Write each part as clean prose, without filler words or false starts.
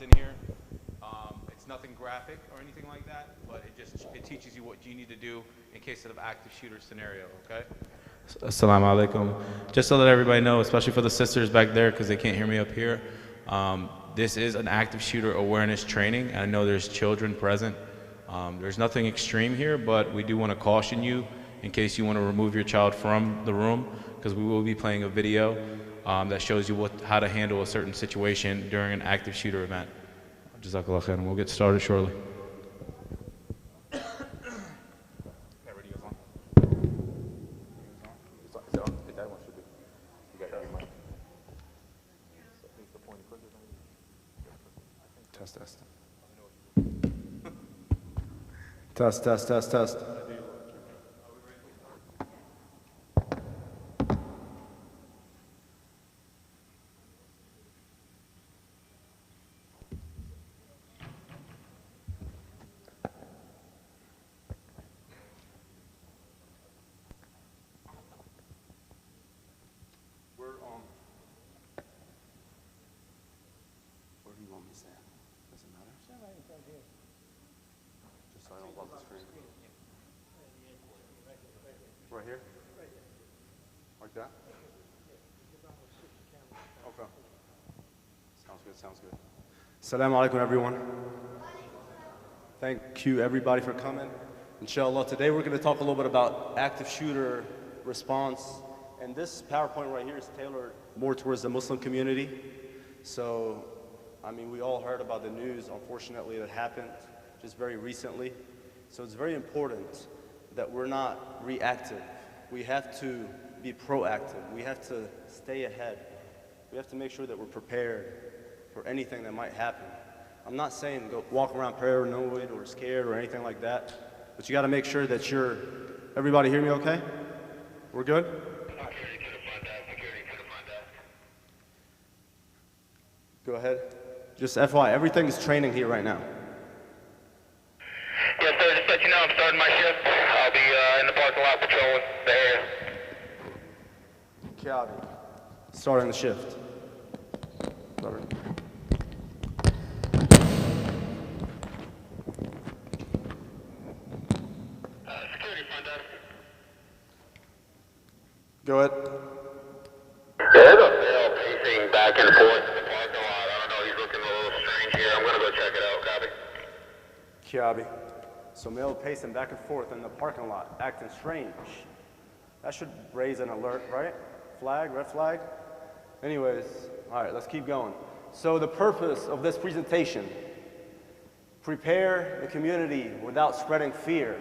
in here. It's nothing graphic or anything like that, but it teaches you what you need to do in case of an active shooter scenario, okay? Assalamu alaikum. Just to let everybody know, especially for the sisters back there because they can't hear me up here, this is an active shooter awareness training. I know there's children present. There's nothing extreme here, but we do want to caution you in case you want to remove your child from the room, because we will be playing a video that shows you how to handle a certain situation during an active shooter event. Jazakallah khair, and we'll get started shortly. Test, test, test, test. Where do you want me to stand? Does it matter? Just so I don't bump the screen. Right here? Like that? Okay. Sounds good, sounds good. Assalamu alaikum, everyone. Thank you, everybody, for coming. Inshallah, today we're going to talk a little bit about active shooter response. And this PowerPoint right here is tailored more towards the Muslim community. So, I mean, we all heard about the news, unfortunately, that happened just very recently. So it's very important that we're not reactive. We have to be proactive. We have to stay ahead. We have to make sure that we're prepared for anything that might happen. I'm not saying go walk around paranoid or scared or anything like that, but you got to make sure that everybody hear me okay? We're good? Go ahead. Just FYI, everything is training here right now. Yes, sir. Just let you know I'm starting my shift. I'll be in the parking lot patrolling the area. Copy. Starting the shift. Sorry. Security front desk. Go ahead. Yeah, there's a male pacing back and forth in the parking lot. I don't know, he's looking a little strange here. I'm going to go check it out. Copy? Copy. So male pacing back and forth in the parking lot, acting strange. That should raise an alert, right? Flag, red flag? Anyways, all right, let's keep going. So the purpose of this presentation, prepare the community without spreading fear,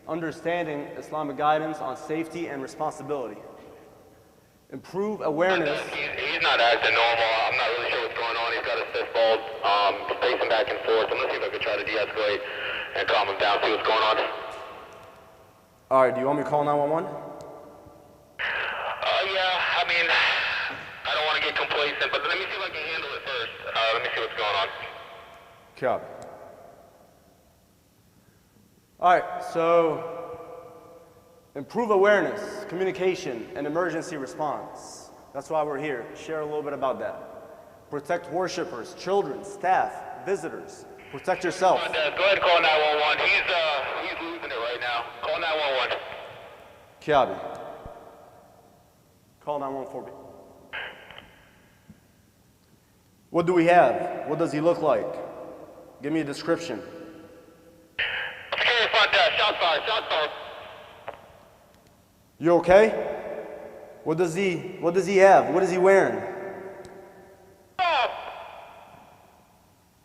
understanding Islamic guidance on safety and responsibility. Improve awareness. He's not acting normal. I'm not really sure what's going on. He's got his fist balled, pacing back and forth. I'm going to see if I can try to de-escalate and calm him down, see what's going on. All right, do you want me to call 911? Yeah, I mean, I don't want to get complacent, but let me see if I can handle it first. Let me see what's going on. Copy. All right, so improve awareness, communication, and emergency response. That's why we're here. Share a little bit about that. Protect worshipers, children, staff, visitors. Protect yourself. Go ahead and call 911. He's losing it right now. Call 911. Copy. Call 911 for me. What do we have? What does he look like? Give me a description. Security front desk. Shots fired. Shots fired. You okay? What does he have? What is he wearing? Stop.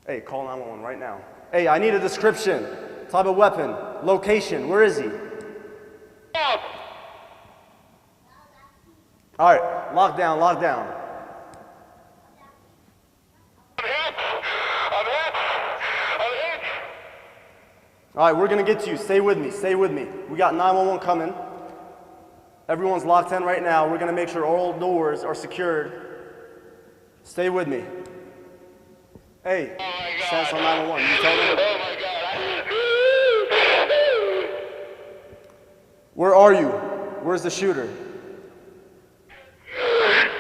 Hey, call 911 right now. Hey, I need a description. Type of weapon. Location. Where is he? Stop. All right, lock down, lock down. I'm hit. I'm hit. I'm hit. All right, we're gonna get to you. Stay with me, stay with me. We got 911 coming. Everyone's locked in right now. We're gonna make sure all doors are secured. Stay with me. Hey, Oh my God. Samsung 911, you tell them. Oh my God. Where are you? Where's the shooter?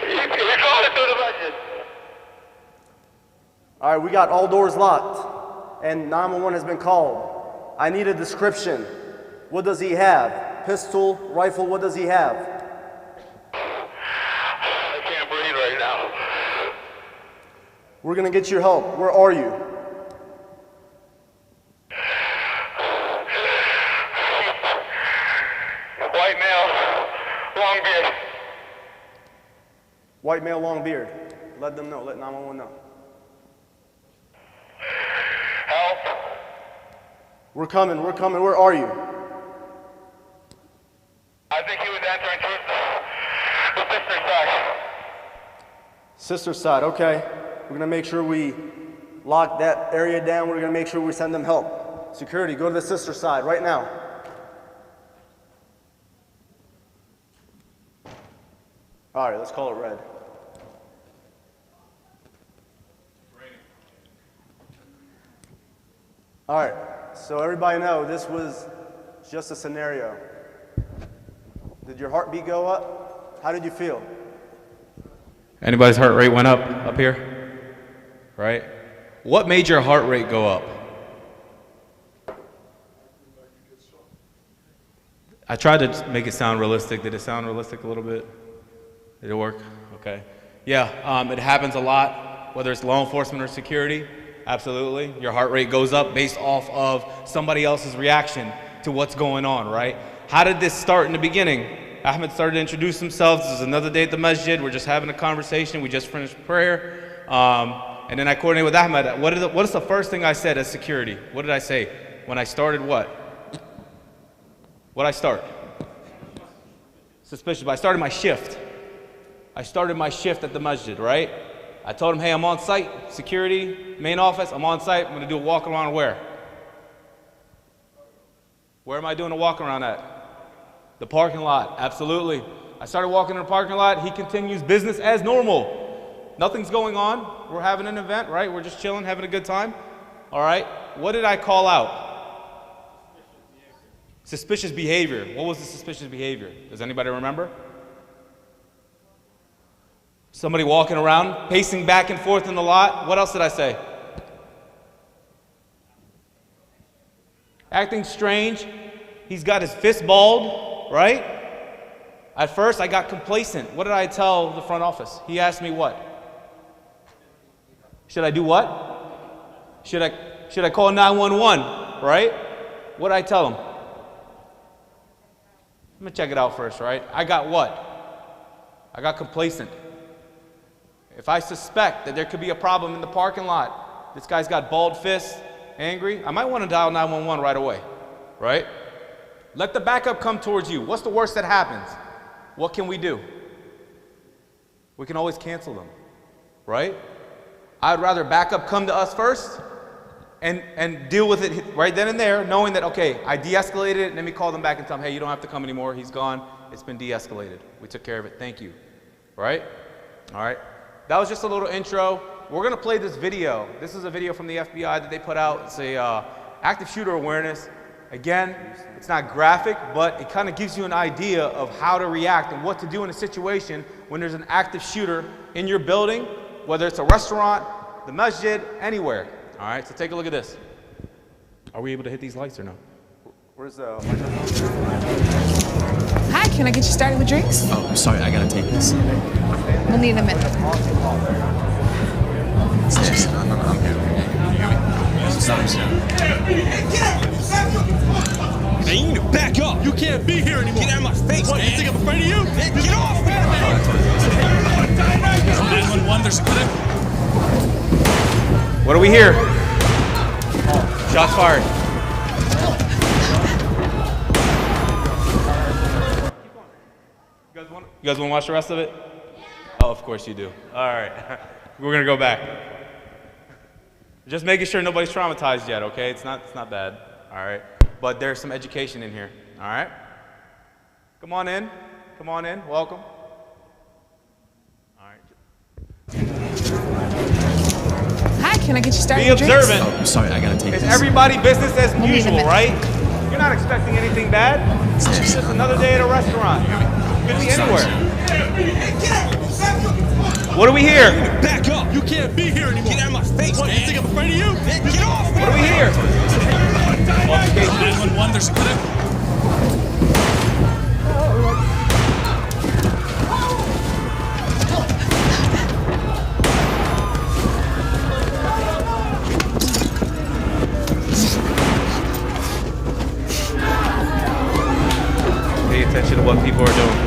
He's calling through the budget. All right, we got all doors locked, and 911 has been called. I need a description. What does he have? Pistol, rifle, what does he have? I can't breathe right now. We're gonna get you help. Where are you? White male, long beard. White male, long beard. Let them know, let 911 know. Help. We're coming, where are you? I think he was entering towards the sister side. Sister side, okay. We're gonna make sure we lock that area down. We're gonna make sure we send them help. Security, go to the sister side right now. All right, let's call it red. All right, so everybody know this was just a scenario. Did your heartbeat go up? How did you feel? Anybody's heart rate went up here? Right? What made your heart rate go up? I tried to make it sound realistic. Did it sound realistic a little bit? Did it work? Okay. Yeah, it happens a lot, whether it's law enforcement or security. Absolutely. Your heart rate goes up based off of somebody else's reaction to what's going on, right? How did this start in the beginning? Ahmed started to introduce himself. This is another day at the masjid. We're just having a conversation. We just finished prayer. And then I coordinated with Ahmed. What is the first thing I said as security? What did I say? When I started what? What did I start? Suspicious. But I started my shift. I started my shift at the masjid, right? I told him, hey, I'm on site, security, main office, I'm on site. I'm going to do a walk around where? Where am I doing a walk around at? The parking lot, absolutely. I started walking in the parking lot. He continues business as normal. Nothing's going on. We're having an event, right? We're just chilling, having a good time. All right. What did I call out? Suspicious behavior. What was the suspicious behavior? Does anybody remember? Somebody walking around, pacing back and forth in the lot. What else did I say? Acting strange. He's got his fist balled, right? At first, I got complacent. What did I tell the front office? He asked me what? Should I do what? Should I call 911, right? What did I tell him? Let me check it out first, right? I got what? I got complacent. If I suspect that there could be a problem in the parking lot, this guy's got bald fists, angry, I might want to dial 911 right away, right? Let the backup come towards you. What's the worst that happens? What can we do? We can always cancel them, right? I'd rather backup come to us first and deal with it right then and there, knowing that, okay, I de-escalated it, and let me call them back and tell them, hey, you don't have to come anymore. He's gone. It's been de-escalated. We took care of it. Thank you, right? All right. That was just a little intro. We're going to play this video. This is a video from the FBI that they put out. It's a active shooter awareness. Again, it's not graphic, but it kind of gives you an idea of how to react and what to do in a situation when there's an active shooter in your building, whether it's a restaurant, the masjid, anywhere. All right, so take a look at this. Are we able to hit these lights or no? Where's the microphone? Hi, can I get you started with drinks? Oh, sorry, I gotta take this. We'll need a minute. Seriously, I'm here. You hear me? Stop. Man, you need to back up. You can't be here anymore. Get out of my face, what, man. You think I'm afraid of you? Get off, man. 911, there's a clip. What do we hear? Shots fired. You guys want to watch the rest of it? Oh, of course you do. All right. We're going to go back. Just making sure nobody's traumatized yet, okay? It's not bad. All right. But there's some education in here. All right? Come on in. Come on in. Welcome. All right. Hi, can I get you started Be with drinks? observant. Oh, sorry, I gotta take Is this. everybody business as We'll need a usual, minute. right? You're not expecting anything bad. It's just another day at a restaurant. Could be anywhere. What do we hear? Back up! You can't be here anymore! Get out of my face, what, man! You think I'm afraid of you? Get off! What do we hear? 911, there's a clip. Pay attention to what people are doing.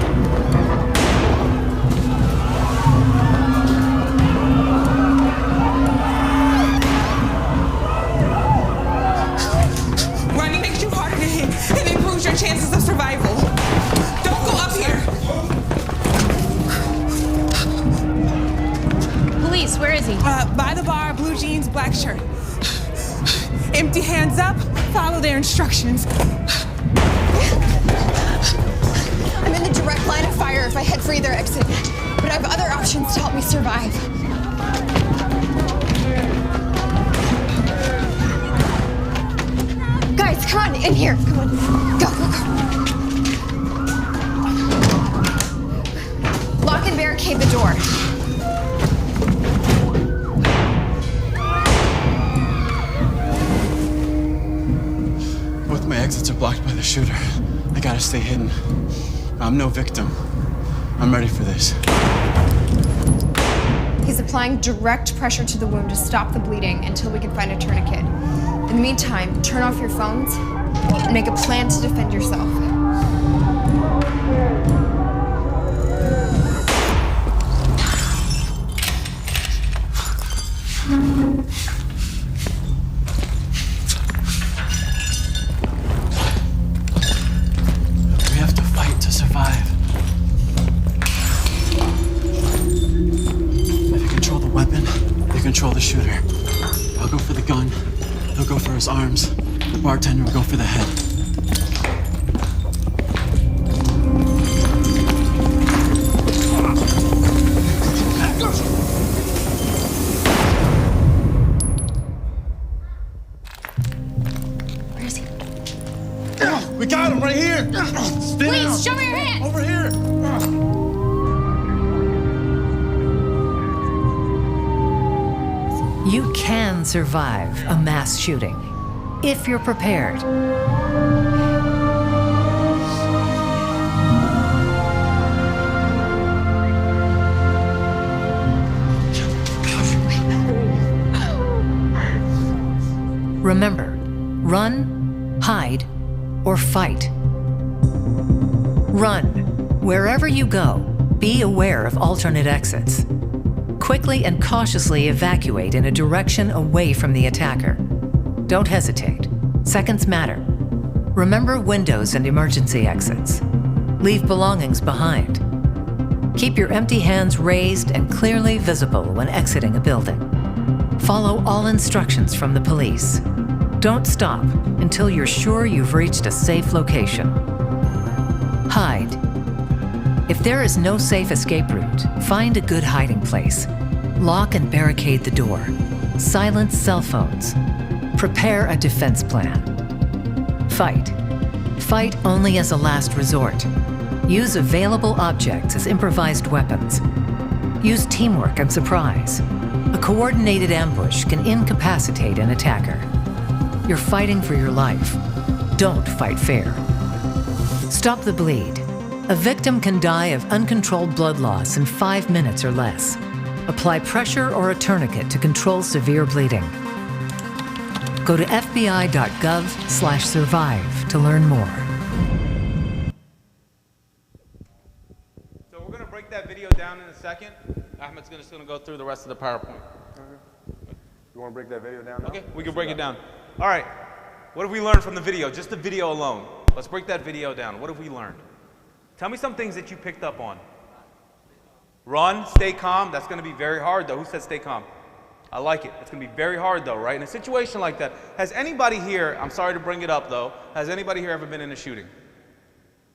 Running makes you harder to hit and improves your chances of survival. Don't go up here. Police, where is he? By the bar, blue jeans, black shirt. Empty hands up, follow their instructions. I'm in the direct line of fire if I head for either exit, but I have other options to help me survive. Guys, come on, in here. Come on. Go, go, go. Lock and barricade the door. Both my exits are blocked by the shooter. I gotta stay hidden. I'm no victim. I'm ready for this. He's applying direct pressure to the wound to stop the bleeding until we can find a tourniquet. In the meantime, turn off your phones and make a plan to defend yourself. We have to fight to survive. If you control the weapon, you control the shooter. I'll go for the gun. He'll go for his arms. The bartender will go for the head. Where is he? We got him right here! Stay down. Please, show me your hands! Over here! You can survive a mass shooting if you're prepared. Remember, run, hide, or fight. Run. Wherever you go, be aware of alternate exits. Quickly and cautiously evacuate in a direction away from the attacker. Don't hesitate. Seconds matter. Remember windows and emergency exits. Leave belongings behind. Keep your empty hands raised and clearly visible when exiting a building. Follow all instructions from the police. Don't stop until you're sure you've reached a safe location. Hide. If there is no safe escape route, find a good hiding place. Lock and barricade the door. Silence cell phones. Prepare a defense plan. Fight. Fight only as a last resort. Use available objects as improvised weapons. Use teamwork and surprise. A coordinated ambush can incapacitate an attacker. You're fighting for your life. Don't fight fair. Stop the bleed. A victim can die of uncontrolled blood loss in 5 minutes or less. Apply pressure or a tourniquet to control severe bleeding. Go to fbi.gov/survive to learn more. So we're going to break that video down in a second. Ahmed's just going to go through the rest of the PowerPoint. You want to break that video down now? Okay, we can break it down. All right, what have we learned from the video? Just the video alone. Let's break that video down. What have we learned? Tell me some things that you picked up on. Run, stay calm. That's going to be very hard, though. Who said stay calm? I like it. It's going to be very hard, though, right? In a situation like that, has anybody here, I'm sorry to bring it up, though, has anybody here ever been in a shooting?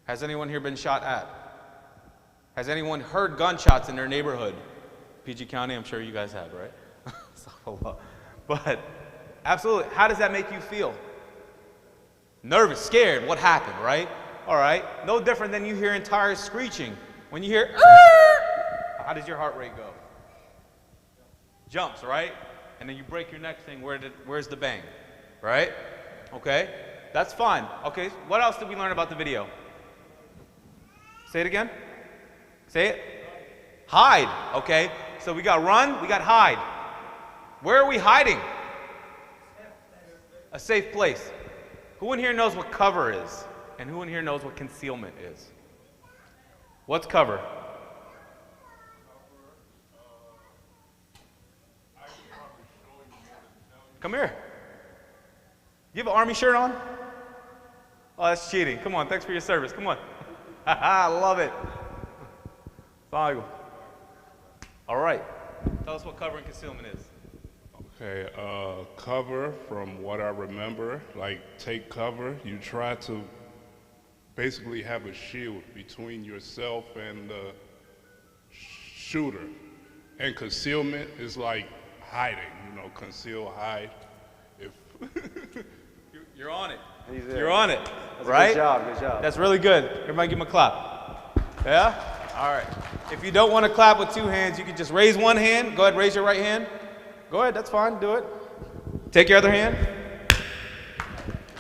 Has anyone here been shot at? Has anyone heard gunshots in their neighborhood? PG County, I'm sure you guys have, right? But absolutely, how does that make you feel? Nervous, scared, what happened, right? All right, no different than you hearing tires screeching. When you hear, how does your heart rate go? Jumps, right? And then you break your neck saying, where's the bang? Right? Okay? That's fine. Okay, what else did we learn about the video? Say it again. Say it. Hide, okay? So we got run, we got hide. Where are we hiding? A safe place. Who in here knows what cover is? And who in here knows what concealment is? What's cover? Come here. You have an army shirt on? Oh, that's cheating. Come on, thanks for your service. Come on. I love it. All right. Tell us what cover and concealment is. Okay, cover, from what I remember, like take cover, you try to basically have a shield between yourself and the shooter. And concealment is like hiding, you know, conceal, hide. If You're on it. You're You're on it, That's right? Good job, good job. That's really good. Everybody give him a clap. Yeah? All right. If you don't want to clap with two hands, you can just raise one hand. Go ahead, raise your right hand. Go ahead, that's fine, do it. Take your other hand.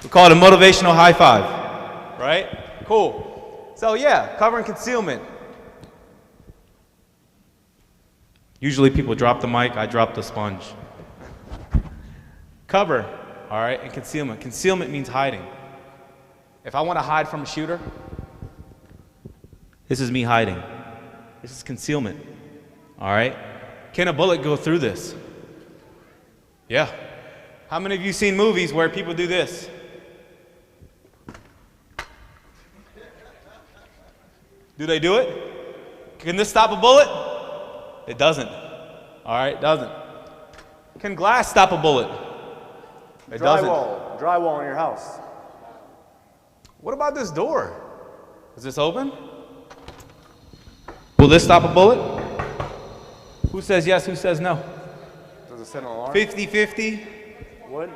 We call it a motivational high five, right? Cool. So yeah, cover and concealment. Usually people drop the mic, I drop the sponge. Cover, all right, and concealment. Concealment means hiding. If I want to hide from a shooter, this is me hiding. This is concealment, all right? Can a bullet go through this? Yeah. How many of you seen movies where people do this? Do they do it? Can this stop a bullet? It doesn't. All right, it doesn't. Can glass stop a bullet? It doesn't. Drywall in your house. What about this door? Is this open? Will this stop a bullet? Who says yes, who says no? Does it set an alarm? 50-50? Would?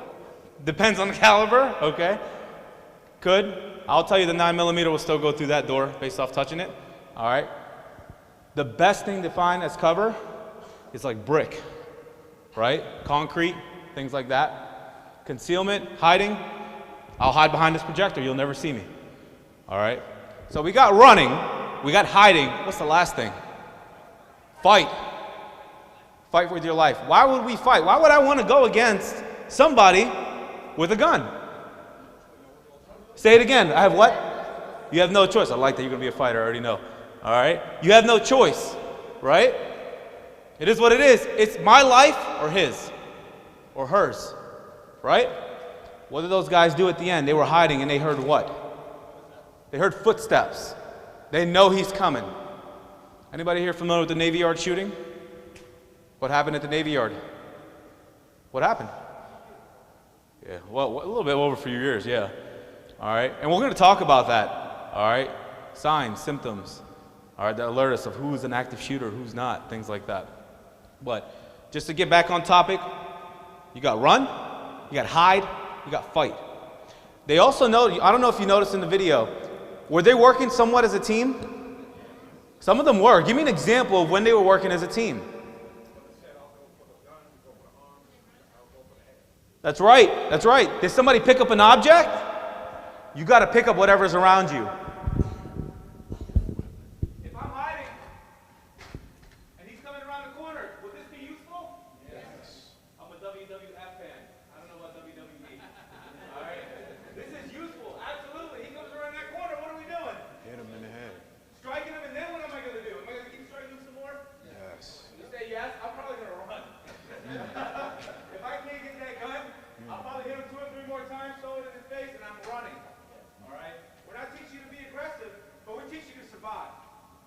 Depends on the caliber, okay. Could. I'll tell you the 9mm will still go through that door based off touching it, all right. The best thing to find as cover is like brick, right? Concrete, things like that. Concealment, hiding. I'll hide behind this projector, you'll never see me, all right. So we got running, we got hiding. What's the last thing? Fight. Fight with your life. Why would we fight? Why would I want to go against somebody with a gun? Say it again. I have what? You have no choice. I like that you're going to be a fighter. I already know. All right? You have no choice, right? It is what it is. It's my life or his or hers, right? What did those guys do at the end? They were hiding and they heard what? They heard footsteps. They know he's coming. Anybody here familiar with the Navy Yard shooting? What happened at the Navy Yard? What happened? Yeah, well, a little bit over a few years, yeah. All right, and we're going to talk about that, all right? Signs, symptoms, all right, that alert us of who's an active shooter, who's not, things like that. But just to get back on topic, you got run, you got hide, you got fight. They also know, I don't know if you noticed in the video, were they working somewhat as a team? Some of them were. Give me an example of when they were working as a team. That's right, that's right. Did somebody pick up an object? You got to pick up whatever's around you. If I'm hiding and he's coming around the corner, would this be useful? Yes. I'm a WWF fan. I don't know about WWE. All right. This is useful, absolutely. He comes around that corner, what are we doing? hit him in the head. Striking him, and then what am I going to do? Am I going to keep striking him some more? Yes. When you say yes, I'm probably going to run. If I can't get that gun, I'll probably hit him 2 or 3 more times, throw it in his face, and I'm running. All right? We're not teaching you to be aggressive, but we're teaching you to survive.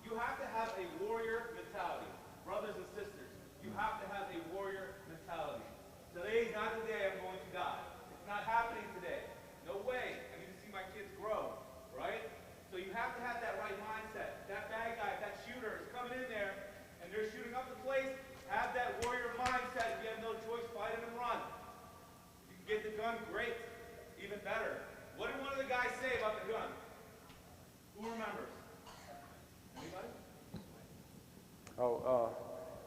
You have to have a warrior mentality. Brothers and sisters, you have to have a warrior mentality. Today is not the day I'm going to die. It's not happening today. No way. I need to see my kids grow. Right? So you have to have that right mindset. That bad guy, that shooter is coming in there, and they're shooting up the place. Have that warrior mindset. If you have no choice, fight him and run. If you can get the gun, great. Even better. What did one of the guys say about the gun? Who remembers? Anybody?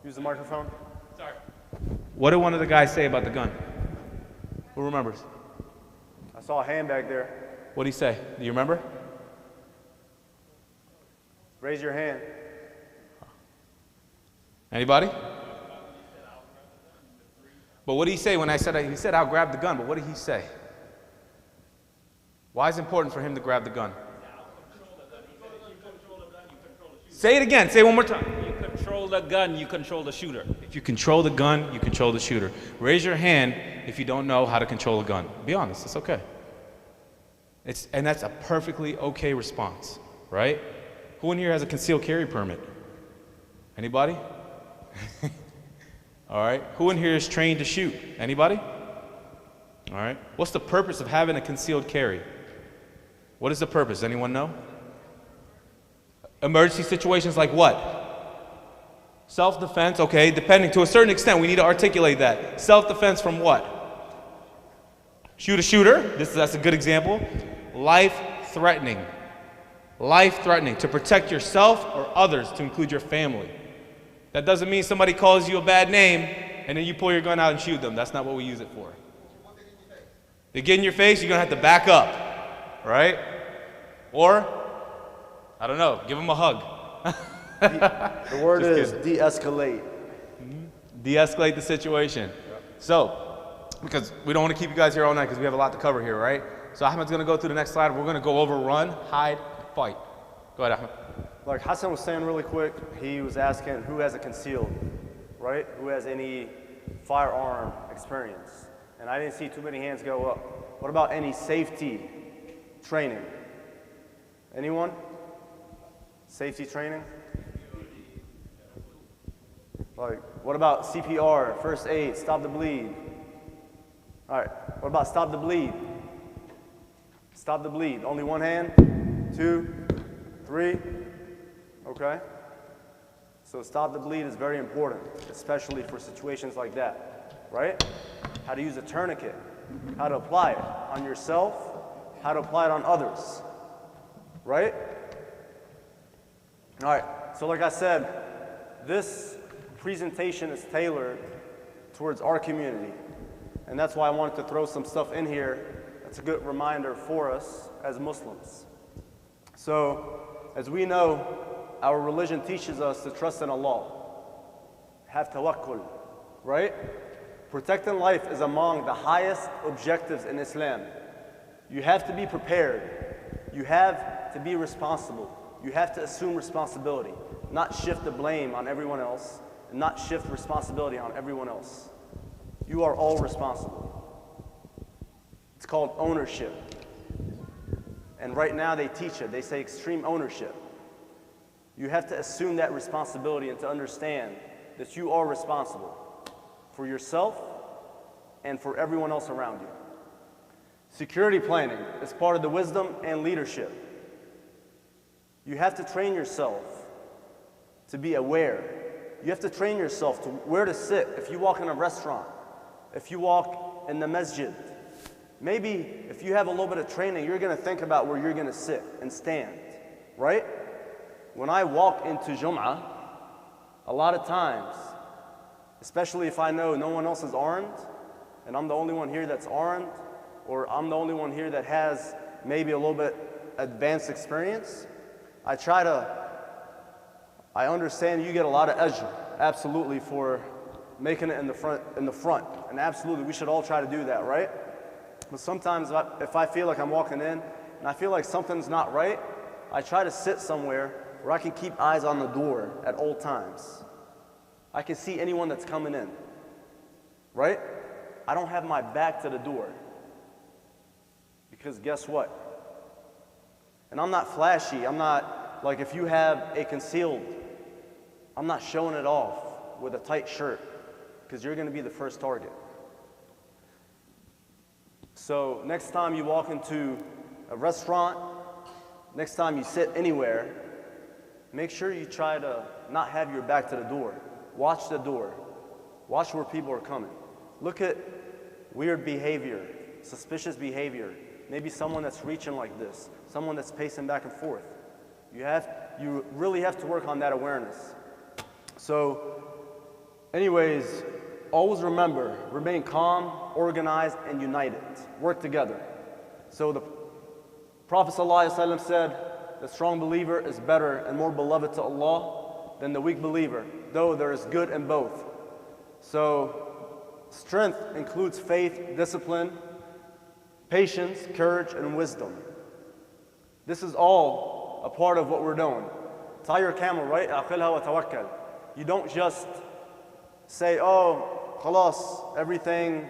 Use the microphone. Sorry. What did one of the guys say about the gun? Who remembers? I saw a hand back there. What did he say? Do you remember? Raise your hand. Anybody? But what did he say when I said, he said, I'll grab the gun, but what did he say? Why is it important for him to grab the gun? Say it again, say it one more time. You control the gun, you control the shooter. If you control the gun, you control the shooter. Raise your hand if you don't know how to control a gun. Be honest, it's okay. And that's a perfectly okay response, right? Who in here has a concealed carry permit? Anybody? All right. Who in here is trained to shoot? Anybody? All right. What's the purpose of having a concealed carry? What is the purpose? Anyone know? Emergency situations like what? Self-defense, okay, depending to a certain extent, we need to articulate that. Self-defense from what? Shoot a shooter, that's a good example. Life-threatening. Life-threatening, to protect yourself or others, to include your family. That doesn't mean somebody calls you a bad name and then you pull your gun out and shoot them. That's not what we use it for. They get in your face, you're gonna have to back up, right? Or, I don't know, give them a hug. The word is de-escalate. De-escalate the situation. So, because we don't want to keep you guys here all night because we have a lot to cover here, right? So Ahmed's gonna go through the next slide. We're gonna go over run, hide, fight. Go ahead, Ahmed. Like Hassan was saying really quick, he was asking who has a concealed, right? Who has any firearm experience? And I didn't see too many hands go up. What about any safety training? Anyone? Safety training? Like, what about CPR, first aid, stop the bleed? All right, what about stop the bleed? Stop the bleed. Only one hand? 2, 3. Okay. So stop the bleed is very important, especially for situations like that, right? How to use a tourniquet, how to apply it on yourself, how to apply it on others, right? All right, so like I said, this presentation is tailored towards our community, and that's why I wanted to throw some stuff in here that's a good reminder for us as Muslims. So, as we know, our religion teaches us to trust in Allah, have tawakkul, right? Protecting life is among the highest objectives in Islam. You have to be prepared. You have to be responsible. You have to assume responsibility, not shift the blame on everyone else, and not shift responsibility on everyone else. You are all responsible. It's called ownership. And right now they teach it. They say extreme ownership. You have to assume that responsibility and to understand that you are responsible for yourself and for everyone else around you. Security planning is part of the wisdom and leadership. You have to train yourself to be aware. You have to train yourself to where to sit. If you walk in a restaurant, if you walk in the masjid, maybe if you have a little bit of training, you're going to think about where you're going to sit and stand, right? When I walk into Jum'ah, a lot of times, especially if I know no one else is armed, and I'm the only one here that's armed, or I'm the only one here that has maybe a little bit advanced experience, I understand you get a lot of ajr, absolutely, for making it in the front, and absolutely, we should all try to do that, right? But sometimes if I feel like I'm walking in, and I feel like something's not right, I try to sit somewhere where I can keep eyes on the door at all times. I can see anyone that's coming in, right? I don't have my back to the door, because guess what? And I'm not flashy. I'm not, like if you have a concealed, I'm not showing it off with a tight shirt, because you're gonna be the first target. So next time you walk into a restaurant, next time you sit anywhere, make sure you try to not have your back to the door. Watch the door. Watch where people are coming. Look at weird behavior, suspicious behavior. Maybe someone that's reaching like this, someone that's pacing back and forth. You really have to work on that awareness. So, anyways, always remember, remain calm, organized, and united. Work together. So the Prophet ﷺ said, the strong believer is better and more beloved to Allah than the weak believer, though there is good in both. So strength includes faith, discipline, patience, courage, and wisdom. This is all a part of what we're doing. Tie your camel, right? Aqilha wa tawakkal. You don't just say, oh, khalas, everything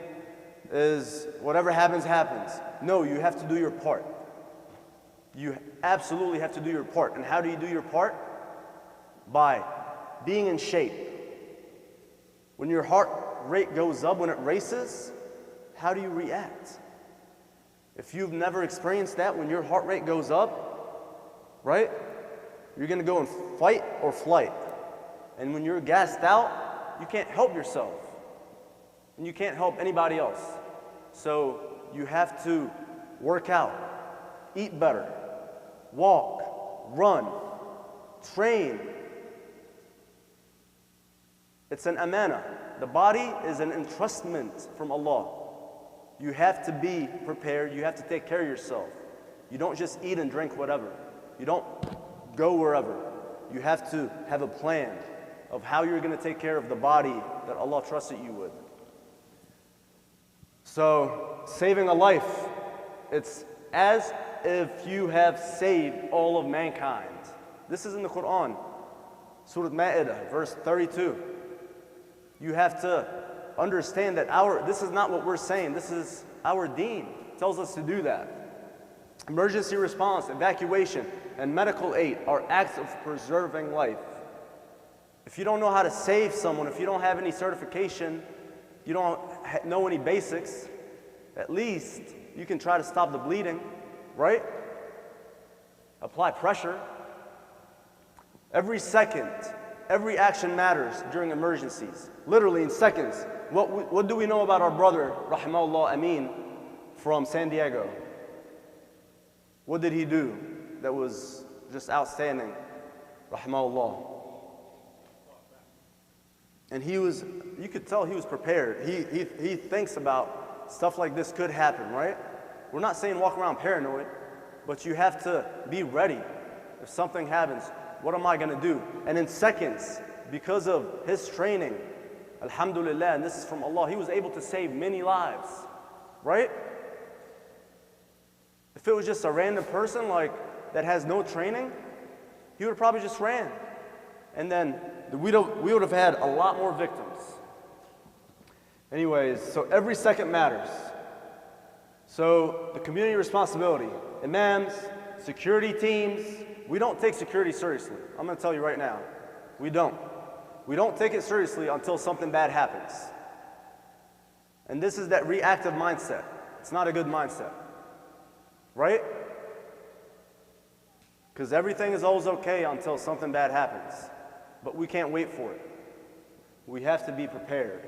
is, whatever happens, happens. No, you have to do your part. You absolutely have to do your part. And how do you do your part? By being in shape. When your heart rate goes up, when it races, how do you react? If you've never experienced that, when your heart rate goes up, right? You're gonna go in fight or flight. And when you're gassed out, you can't help yourself. And you can't help anybody else. So you have to work out, eat better, walk, run, train. It's an amana. The body is an entrustment from Allah. You have to be prepared. You have to take care of yourself. You don't just eat and drink whatever. You don't go wherever. You have to have a plan of how you're going to take care of the body that Allah trusted you with. So, saving a life, it's as if you have saved all of mankind. This is in the Quran, Surah Ma'idah, verse 32. You have to understand that this is not what we're saying, this is our deen. It tells us to do that. Emergency response, evacuation, and medical aid are acts of preserving life. If you don't know how to save someone, if you don't have any certification, you don't know any basics, at least you can try to stop the bleeding, right? Apply pressure. Every second, every action matters during emergencies. Literally in seconds. What do we know about our brother, rahimahullah Amin, from San Diego? What did he do that was just outstanding, rahimahullah? And you could tell he was prepared. He thinks about stuff like this could happen, right? We're not saying walk around paranoid, but you have to be ready. If something happens, what am I going to do? And in seconds, because of his training, alhamdulillah, and this is from Allah, he was able to save many lives, right? If it was just a random person that has no training, he would have probably just ran. And then we would have had a lot more victims. Anyways, so every second matters. So the community responsibility, imams, security teams, we don't take security seriously. I'm going to tell you right now, we don't. We don't take it seriously until something bad happens. And this is that reactive mindset. It's not a good mindset, right? Because everything is always okay until something bad happens. But we can't wait for it. We have to be prepared.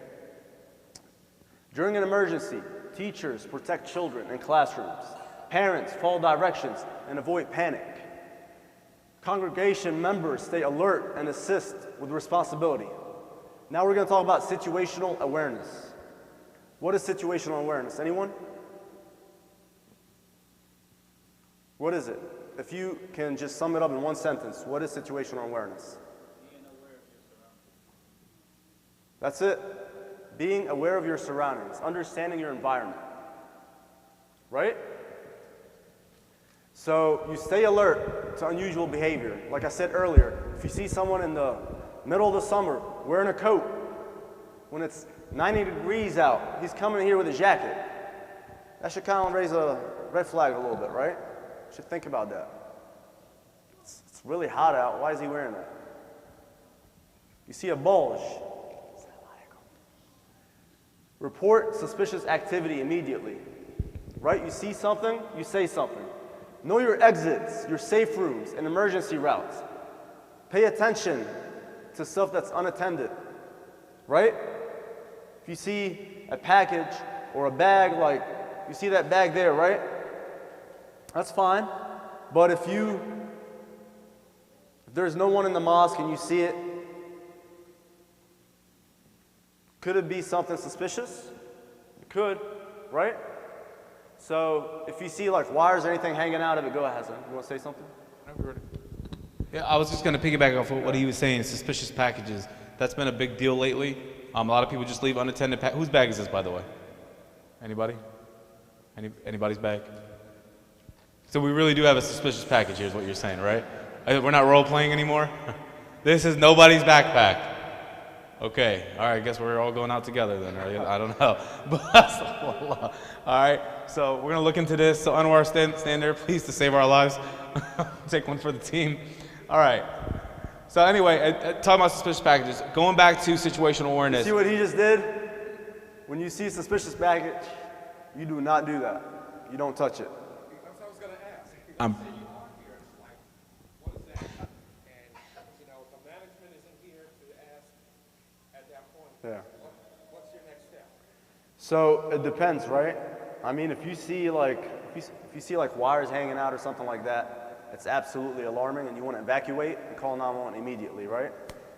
During an emergency, teachers protect children in classrooms. Parents follow directions and avoid panic. Congregation members stay alert and assist with responsibility. Now we're going to talk about situational awareness. What is situational awareness? Anyone? What is it? If you can just sum it up in one sentence, what is situational awareness? That's it. Being aware of your surroundings, understanding your environment. Right? So you stay alert to unusual behavior. Like I said earlier, if you see someone in the middle of the summer wearing a coat, when it's 90 degrees out, he's coming here with a jacket. That should kind of raise a red flag a little bit, right? You should think about that. It's really hot out. Why is he wearing that? You see a bulge. Report suspicious activity immediately, right? You see something, you say something. Know your exits, your safe rooms, and emergency routes. Pay attention to stuff that's unattended, right? If you see a package or a bag, like you see that bag there, right? That's fine. But if there's no one in the mosque and you see it, Could it be something suspicious? It could, right? So if you see like wires or anything hanging out of it, go ahead, Hassan. You want to say something? Yeah, I was just going to piggyback off of what he was saying, suspicious packages. That's been a big deal lately. A lot of people just leave unattended whose bag is this, by the way? Anybody? Anybody's bag? So we really do have a suspicious package here is what you're saying, right? We're not role-playing anymore? This is nobody's backpack. Okay, all right, I guess we're all going out together then, right? I don't know. All right, so we're going to look into this. So Anwar, stand there, please, to save our lives. Take one for the team. All right. So anyway, talking about suspicious packages, going back to situational awareness. See what he just did? When you see a suspicious package, you do not do that. You don't touch it. That's what I was going to ask. I'm- Say you are here, it's like, what is that? And, you know, the management isn't here to ask at that point. Yeah. What's your next step? So it depends, right? I mean, if you see like wires hanging out or something like that, it's absolutely alarming, and you want to evacuate and call 911 immediately, right?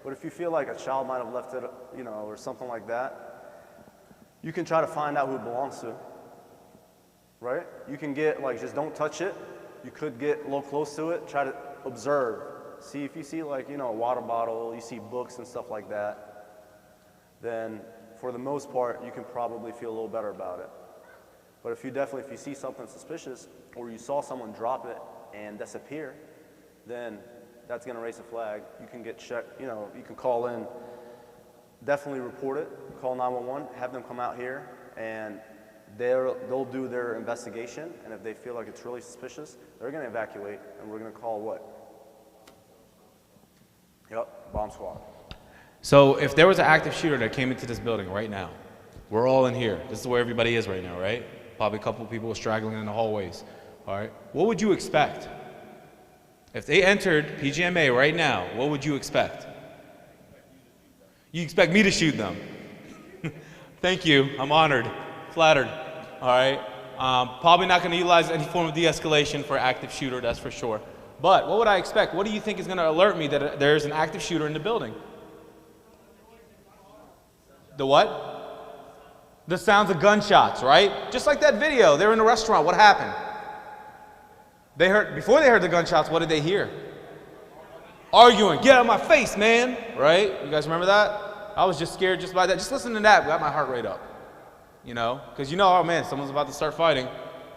But if you feel like a child might have left it, you know, or something like that, you can try to find out who it belongs to, right? You can get like, just don't touch it. You could get a little close to it, try to observe. See if you see like, you know, a water bottle, you see books and stuff like that, then for the most part, you can probably feel a little better about it. But if you see something suspicious, or you saw someone drop it and disappear, then that's gonna raise a flag. You can get checked, you know, you can call in, definitely report it, call 911, have them come out here, and they'll do their investigation, and if they feel like it's really suspicious, they're gonna evacuate, and we're gonna call what? Yep, bomb squad. So if there was an active shooter that came into this building right now, we're all in here. This is where everybody is right now, right? Probably a couple of people straggling in the hallways. All right, what would you expect? If they entered PGMA right now, what would you expect? You expect me to shoot them? Thank you, I'm honored, flattered. All right, probably not going to utilize any form of de-escalation for active shooter, that's for sure. But what would I expect? What do you think is going to alert me that there's an active shooter in the building? The what? The sounds of gunshots, right? Just like that video, they were in a restaurant, what happened? Before they heard the gunshots, what did they hear? Arguing, get out of my face, man, right? You guys remember that? I was just scared just by that. Just listening to that got my heart rate up, you know? Because you know, oh man, someone's about to start fighting.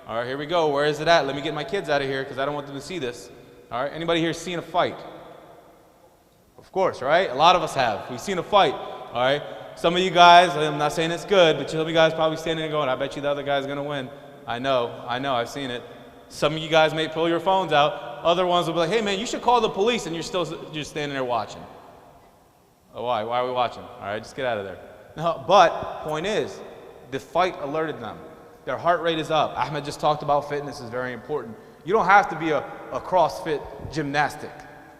All right, here we go, where is it at? Let me get my kids out of here because I don't want them to see this. All right, anybody here seen a fight? Of course, right? A lot of us have. We've seen a fight, all right? Some of you guys, I'm not saying it's good, but some of you guys probably standing there going, I bet you the other guy's gonna win. I know, I've seen it. Some of you guys may pull your phones out. Other ones will be like, hey man, you should call the police, and you're just standing there watching. Oh, why? Why are we watching? All right, just get out of there. No, but point is, the fight alerted them. Their heart rate is up. Ahmed just talked about fitness is very important. You don't have to be a CrossFit gymnastic,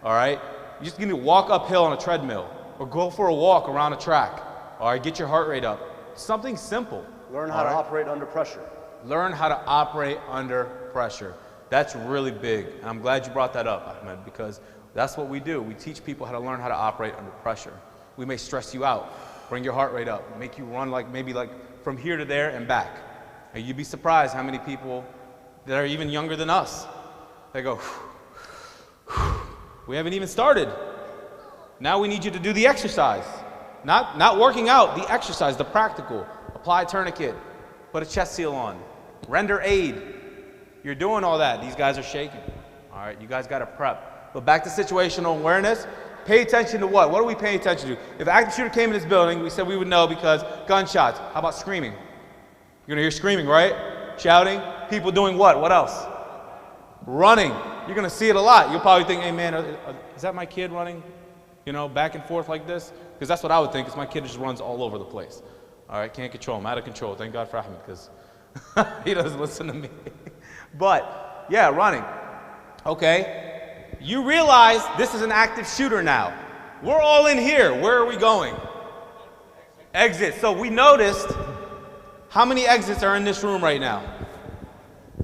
all right? You just need to walk uphill on a treadmill or go for a walk around a track, all right? Get your heart rate up. Something simple. Learn how to operate under pressure. Learn how to operate under pressure. That's really big. And I'm glad you brought that up, Ahmed, because that's what we do. We teach people how to learn how to operate under pressure. We may stress you out, bring your heart rate up, make you run maybe from here to there and back. And you'd be surprised how many people that are even younger than us, they go, we haven't even started. Now we need you to do the exercise. Not working out, the exercise, the practical. Apply a tourniquet, put a chest seal on, render aid. You're doing all that. These guys are shaking. All right, you guys got to prep. But back to situational awareness, pay attention to what? What are we paying attention to? If an active shooter came in this building, we said we would know because gunshots. How about screaming? You're going to hear screaming, right? Shouting. People doing what? What else? Running. You're going to see it a lot. You'll probably think, hey man, is that my kid running, you know, back and forth like this? Because that's what I would think, because my kid just runs all over the place. All right, can't control him, out of control. Thank God for Ahmed, because he doesn't listen to me. But, yeah, running. Okay, you realize this is an active shooter now. We're all in here. Where are we going? Exit. So we noticed how many exits are in this room right now.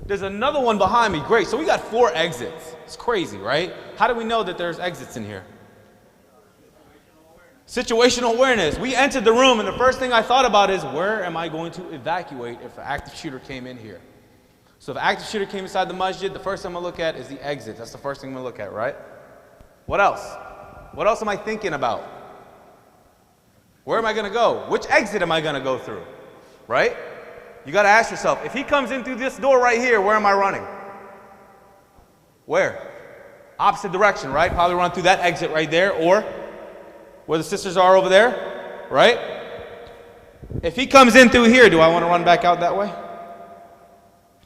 There's another one behind me. Great. So we got 4 exits. It's crazy, right? How do we know that there's exits in here? Situational awareness. We entered the room, and the first thing I thought about is, where am I going to evacuate if an active shooter came in here? So if an active shooter came inside the masjid, the first thing I'm going to look at is the exit. That's the first thing I'm going to look at, right? What else? What else am I thinking about? Where am I going to go? Which exit am I going to go through? Right? You got to ask yourself, if he comes in through this door right here, where am I running? Where? Opposite direction, right? Probably run through that exit right there, or where the sisters are over there, right? If he comes in through here, do I want to run back out that way?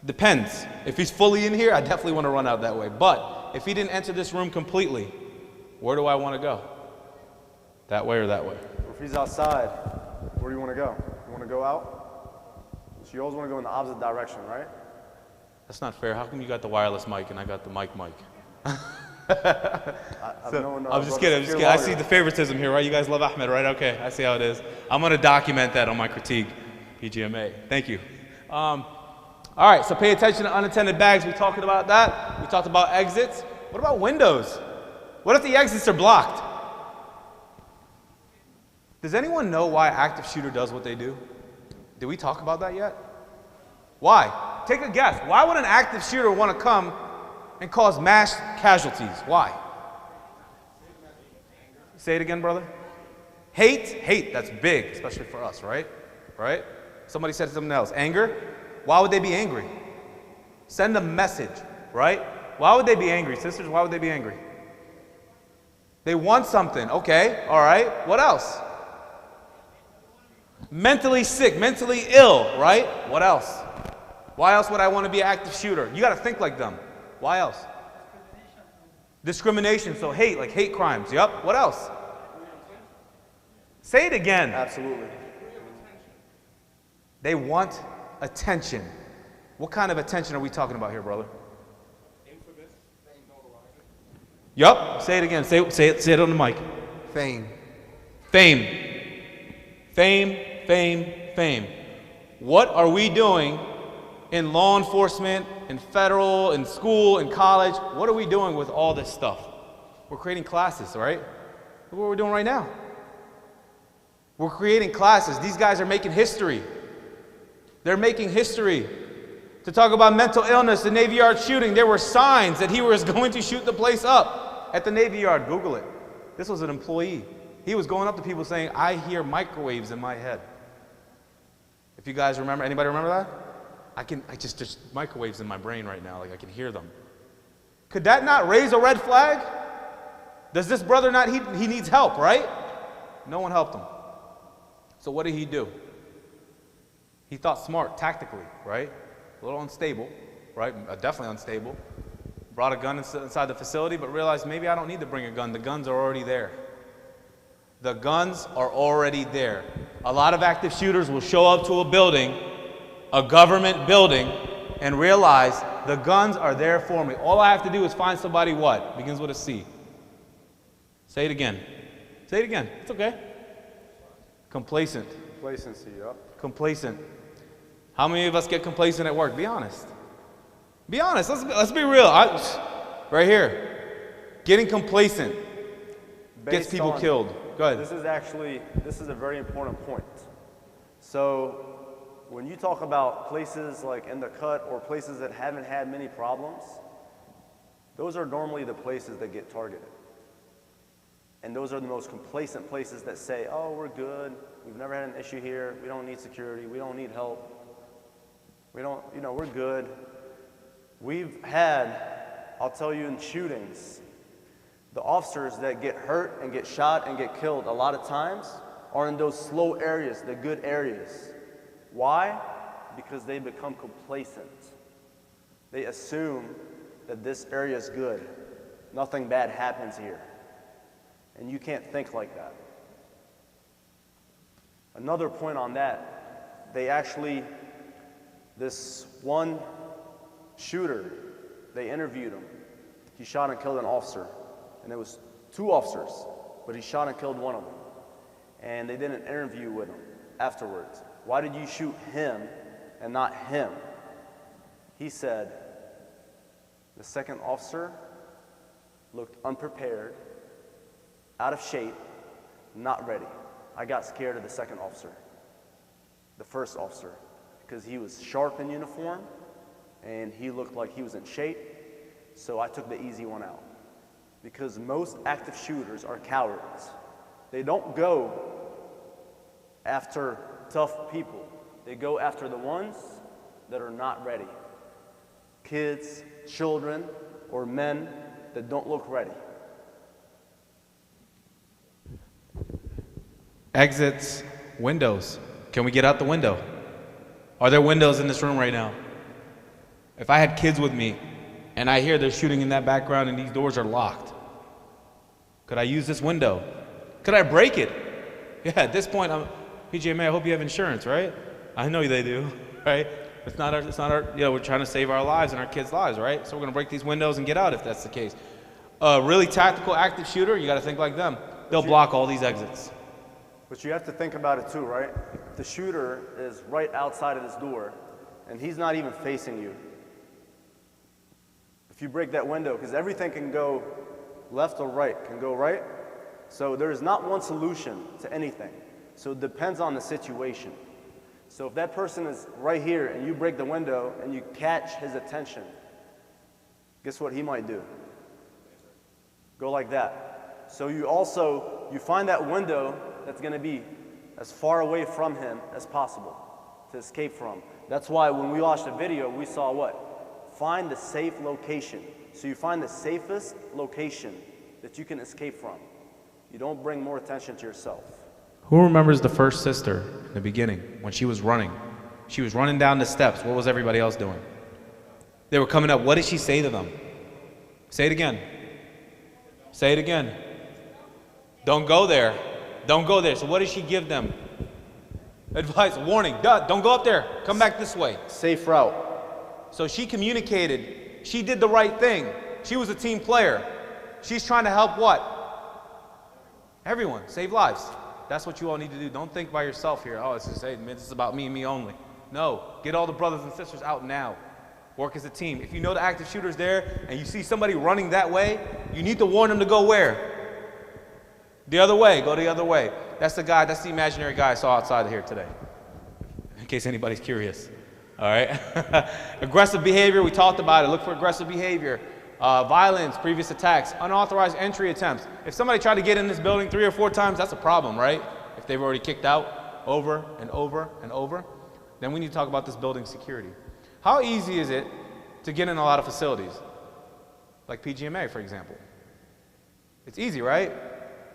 Depends. If he's fully in here, I definitely want to run out that way. But if he didn't enter this room completely, where do I want to go? That way or that way? If he's outside, where do you want to go? You want to go out? So you always want to go in the opposite direction, right? That's not fair. How come you got the wireless mic and I got the mic? I'm just kidding. I see the favoritism here, right? You guys love Ahmed, right? Okay, I see how it is. I'm going to document that on my critique, PGMA. Thank you. All right, so pay attention to unattended bags. We talked about that. We talked about exits. What about windows? What if the exits are blocked? Does anyone know why active shooter does what they do? Did we talk about that yet? Why? Take a guess. Why would an active shooter want to come and cause mass casualties? Why? Say it again, brother. Hate? Hate, that's big, especially for us, right? Right? Somebody said something else. Anger? Why would they be angry? Send a message, right? Why would they be angry? Sisters, why would they be angry? They want something. Okay, all right. What else? Mentally sick, mentally ill, right? What else? Why else would I want to be an active shooter? You got to think like them. Why else? Discrimination, so hate, like hate crimes. Yup. What else? Say it again. Absolutely. They want attention. What kind of attention are we talking about here, brother? Infamous, notoriety. Yup. Say it again. Say it on the mic. Fame. Fame. Fame, fame, fame. What are we doing in law enforcement, in federal, in school, in college? What are we doing with all this stuff? We're creating classes, right? Look what we're doing right now. We're creating classes. These guys are making history. They're making history. To talk about mental illness, the Navy Yard shooting, there were signs that he was going to shoot the place up at the Navy Yard. Google it. This was an employee. He was going up to people saying, I hear microwaves in my head. If you guys remember, anybody remember that? I just microwaves in my brain right now, like I can hear them. Could that not raise a red flag? Does this brother not, he needs help, right? No one helped him. So what did he do? He thought smart, tactically, right? A little unstable, right? Definitely unstable. Brought a gun inside the facility, but realized maybe I don't need to bring a gun. The guns are already there. The guns are already there. A lot of active shooters will show up to a building, a government building, and realize the guns are there for me. All I have to do is find somebody what? Begins with a C. Say it again. Say it again. It's okay. Complacent. Complacency, yep. Complacent. How many of us get complacent at work? Be honest. Be honest. Let's be real. Right here. Getting complacent gets people killed. Go ahead. This is a very important point. So when you talk about places like in the cut or places that haven't had many problems, those are normally the places that get targeted. And those are the most complacent places that say, oh, we're good. We've never had an issue here. We don't need security. We don't need help. We don't, we're good. We've had, I'll tell you, in shootings, the officers that get hurt and get shot and get killed a lot of times are in those slow areas, the good areas. Why? Because they become complacent. They assume that this area is good. Nothing bad happens here. And you can't think like that. Another point on that, this one shooter, they interviewed him. He shot and killed an officer. And there was 2 officers, but he shot and killed one of them. And they did an interview with him afterwards. Why did you shoot him and not him? He said, the second officer looked unprepared, out of shape, not ready. I got scared of the second officer, the first officer, because he was sharp in uniform and he looked like he was in shape, so I took the easy one out. Because most active shooters are cowards. They don't go after tough people. They go after the ones that are not ready. Kids, children, or men that don't look ready. Exits, windows. Can we get out the window? Are there windows in this room right now? If I had kids with me and I hear they're shooting in that background and these doors are locked, could I use this window? Could I break it? Yeah, at this point, PGMA, I hope you have insurance, right? I know they do, right? It's not our, we're trying to save our lives and our kids' lives, right? So we're gonna break these windows and get out if that's the case. A really tactical active shooter, you gotta think like them. They'll block all these exits. But you have to think about it too, right? The shooter is right outside of this door and he's not even facing you. If you break that window, because everything can go left or right, can go right. So there is not one solution to anything. So it depends on the situation. So if that person is right here and you break the window and you catch his attention, guess what he might do? Go like that. So you find that window that's going to be as far away from him as possible to escape from. That's why when we watched the video, we saw what? Find the safe location. So you find the safest location that you can escape from. You don't bring more attention to yourself. Who remembers the first sister in the beginning when she was running? She was running down the steps. What was everybody else doing? They were coming up. What did she say to them? Say it again. Say it again. Don't go there. Don't go there. So what did she give them? Advice, warning, don't go up there. Come back this way. Safe route. So she communicated. She did the right thing. She was a team player. She's trying to help what? Everyone. Save lives. That's what you all need to do. Don't think by yourself here. Oh, this is about me and me only. No. Get all the brothers and sisters out now. Work as a team. If you know the active shooter's there and you see somebody running that way, you need to warn them to go where? The other way. Go the other way. That's the guy, that's the imaginary guy I saw outside of here today. In case anybody's curious. All right? Aggressive behavior, we talked about it. Look for aggressive behavior. Violence, previous attacks, unauthorized entry attempts. If somebody tried to get in this building 3 or 4 times, that's a problem, right? If they've already kicked out over and over and over, then we need to talk about this building security. How easy is it to get in a lot of facilities? Like PGMA, for example. It's easy, right?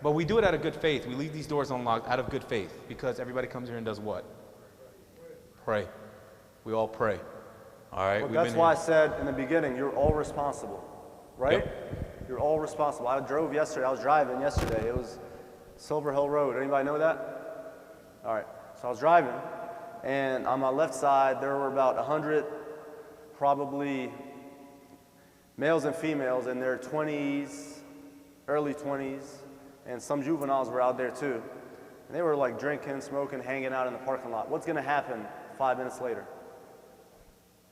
But we do it out of good faith. We leave these doors unlocked out of good faith because everybody comes here and does what? Pray. We all pray. All right? Well, that's why I said in the beginning, you're all responsible, right? Yep. You're all responsible. I was driving yesterday. It was Silver Hill Road. Anybody know that? All right. So I was driving, and on my left side, there were about 100, probably males and females in their 20s, early 20s, and some juveniles were out there too. And they were like drinking, smoking, hanging out in the parking lot. What's going to happen 5 minutes later?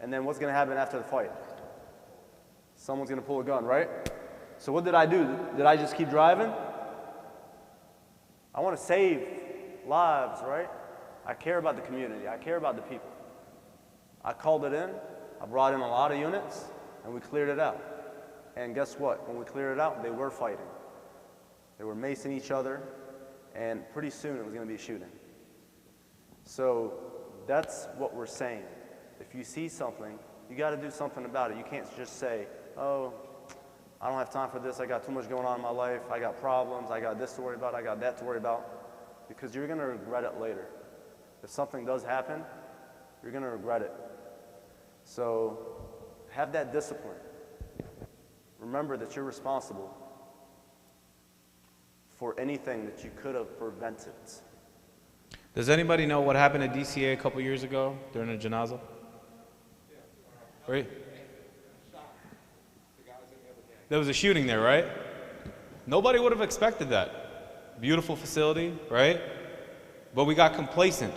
And then what's going to happen after the fight? Someone's going to pull a gun, right? So what did I do? Did I just keep driving? I want to save lives, right? I care about the community. I care about the people. I called it in. I brought in a lot of units, and we cleared it out. And guess what? When we cleared it out, they were fighting. They were macing each other, and pretty soon it was going to be shooting. So that's what we're saying. If you see something, you got to do something about it. You can't just say, oh, I don't have time for this. I got too much going on in my life. I got problems. I got this to worry about. I got that to worry about. Because you're going to regret it later. If something does happen, you're going to regret it. So have that discipline. Remember that you're responsible for anything that you could have prevented. Does anybody know what happened at DCA a couple years ago during a janazah? Right? There was a shooting there, right? Nobody would have expected that. Beautiful facility, right? But we got complacent.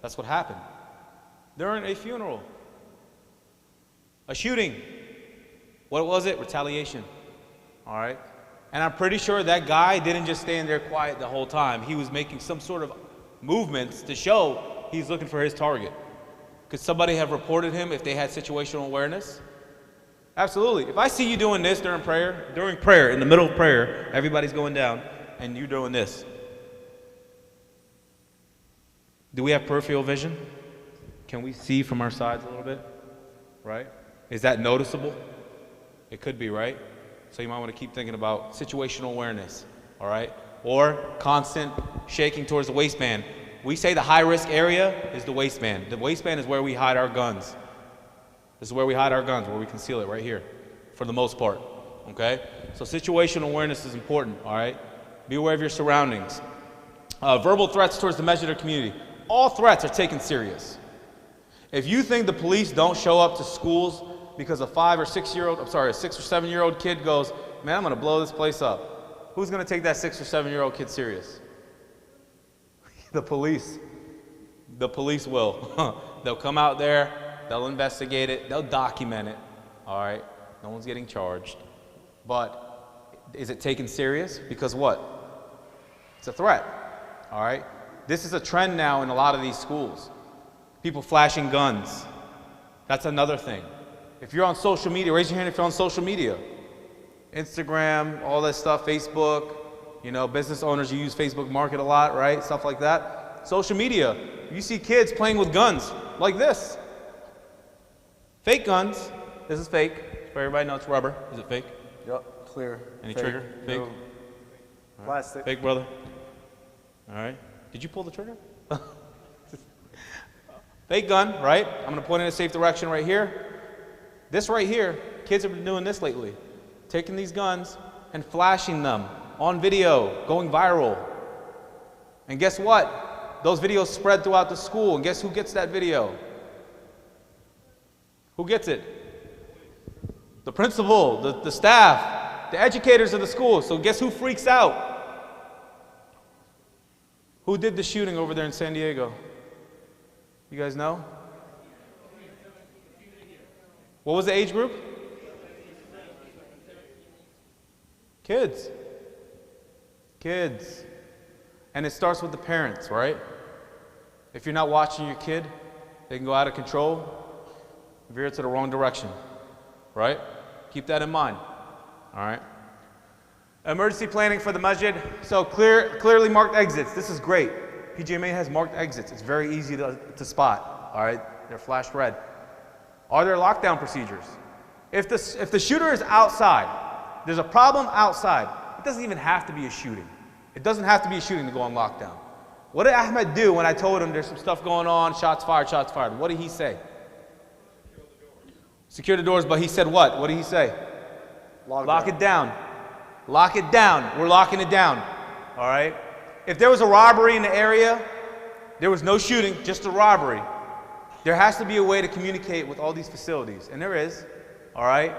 That's what happened. During a funeral. A shooting. What was it? Retaliation. All right? And I'm pretty sure that guy didn't just stand there quiet the whole time. He was making some sort of movements to show he's looking for his target. Could somebody have reported him if they had situational awareness? Absolutely. If I see you doing this during prayer, in the middle of prayer, everybody's going down, and you're doing this. Do we have peripheral vision? Can we see from our sides a little bit? Right? Is that noticeable? It could be, right? So you might want to keep thinking about situational awareness, all right? Or constant shaking towards the waistband. We say the high-risk area is the waistband. The waistband is where we hide our guns. This is where we hide our guns, where we conceal it, right here, for the most part, okay? So situational awareness is important, all right? Be aware of your surroundings. Verbal threats towards the measure of community. All threats are taken serious. If you think the police don't show up to schools because a 6 or 7-year-old kid goes, man, I'm gonna blow this place up, who's gonna take that 6 or 7-year-old kid serious? The police. The police will. They'll come out there, they'll investigate it, they'll document it, all right? No one's getting charged. But is it taken serious? Because what? It's a threat, all right? This is a trend now in a lot of these schools. People flashing guns. That's another thing. If you're on social media, raise your hand if you're on social media. Instagram, all that stuff, Facebook, you know, business owners, you use Facebook Market a lot, right? Stuff like that. Social media, you see kids playing with guns like this. Fake guns. This is fake. For everybody know it's rubber. Is it fake? Yep, clear. Any fake. trigger? Fake? No. Plastic. Fake, brother. All right. Did you pull the trigger? Fake gun, right? I'm going to point in a safe direction right here. This right here, kids have been doing this lately. Taking these guns and flashing them on video, going viral. And guess what? Those videos spread throughout the school. And guess who gets that video? Who gets it? The principal, the staff, the educators of the school. So guess who freaks out? Who did the shooting over there in San Diego? You guys know? What was the age group? Kids. Kids. And it starts with the parents, right? If you're not watching your kid, they can go out of control, veer to the wrong direction, right? Keep that in mind, all right? Emergency planning for the masjid. So clearly marked exits. This is great. PGMA has marked exits. It's very easy to spot, all right? They're flashed red. Are there lockdown procedures? If the shooter is outside, there's a problem outside, it doesn't even have to be a shooting. It doesn't have to be a shooting to go on lockdown. What did Ahmed do when I told him there's some stuff going on, shots fired, shots fired? What did he say? Secure the doors, but he said what? What did he say? Lock it down. Lock it down. We're locking it down, all right? If there was a robbery in the area, there was no shooting, just a robbery, there has to be a way to communicate with all these facilities, and there is, all right?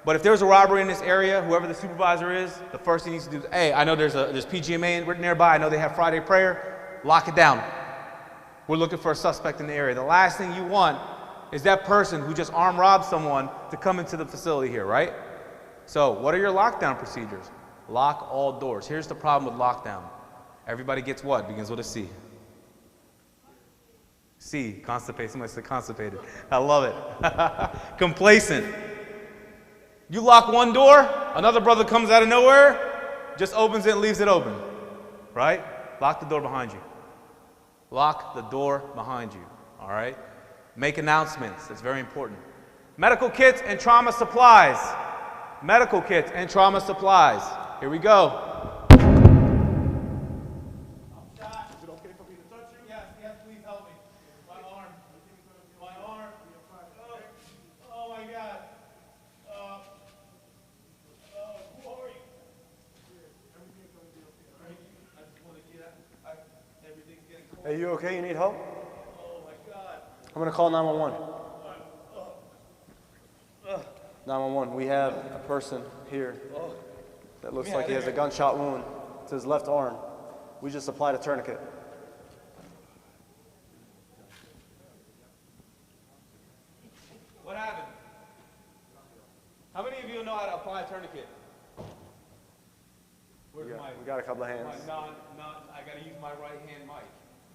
But if there's a robbery in this area, whoever the supervisor is, the first thing he needs to do is, hey, I know there's PGMA nearby, I know they have Friday prayer, lock it down. We're looking for a suspect in the area. The last thing you want is that person who just armed robbed someone to come into the facility here, right? So what are your lockdown procedures? Lock all doors. Here's the problem with lockdown. Everybody gets what? Begins with a C. C, constipated. Somebody said constipated. I love it. Complacent. You lock one door, another brother comes out of nowhere, just opens it and leaves it open, right? Lock the door behind you. Lock the door behind you, all right? Make announcements. That's very important. Medical kits and trauma supplies. Medical kits and trauma supplies. Here we go. Are you okay? You need help? Oh my God. I'm gonna call 911. 911. We have a person here that looks like he has a gunshot wound to his left arm. We just applied a tourniquet. What happened? How many of you know how to apply a tourniquet? We got a couple of hands. I gotta use my right hand mic.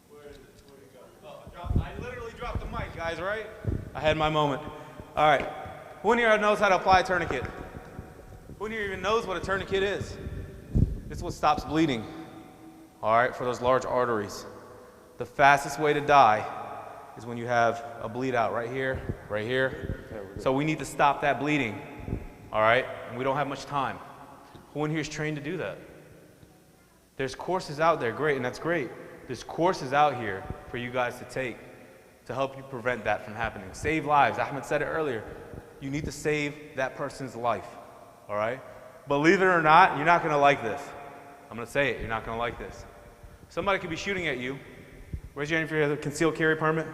Where is it? Where'd it go? Oh, I literally dropped the mic, guys, right? I had my moment. All right. Who in here knows how to apply a tourniquet? Who in here even knows what a tourniquet is? It's what stops bleeding. All right, for those large arteries. The fastest way to die is when you have a bleed out right here, right here. So we need to stop that bleeding. All right? And we don't have much time. Who in here is trained to do that? There's courses out there, great, and that's great. There's courses out here for you guys to take to help you prevent that from happening. Save lives. Ahmed said it earlier. You need to save that person's life, all right? Believe it or not, you're not going to like this. I'm going to say it. You're not going to like this. Somebody could be shooting at you. Raise your hand if you have a concealed carry permit.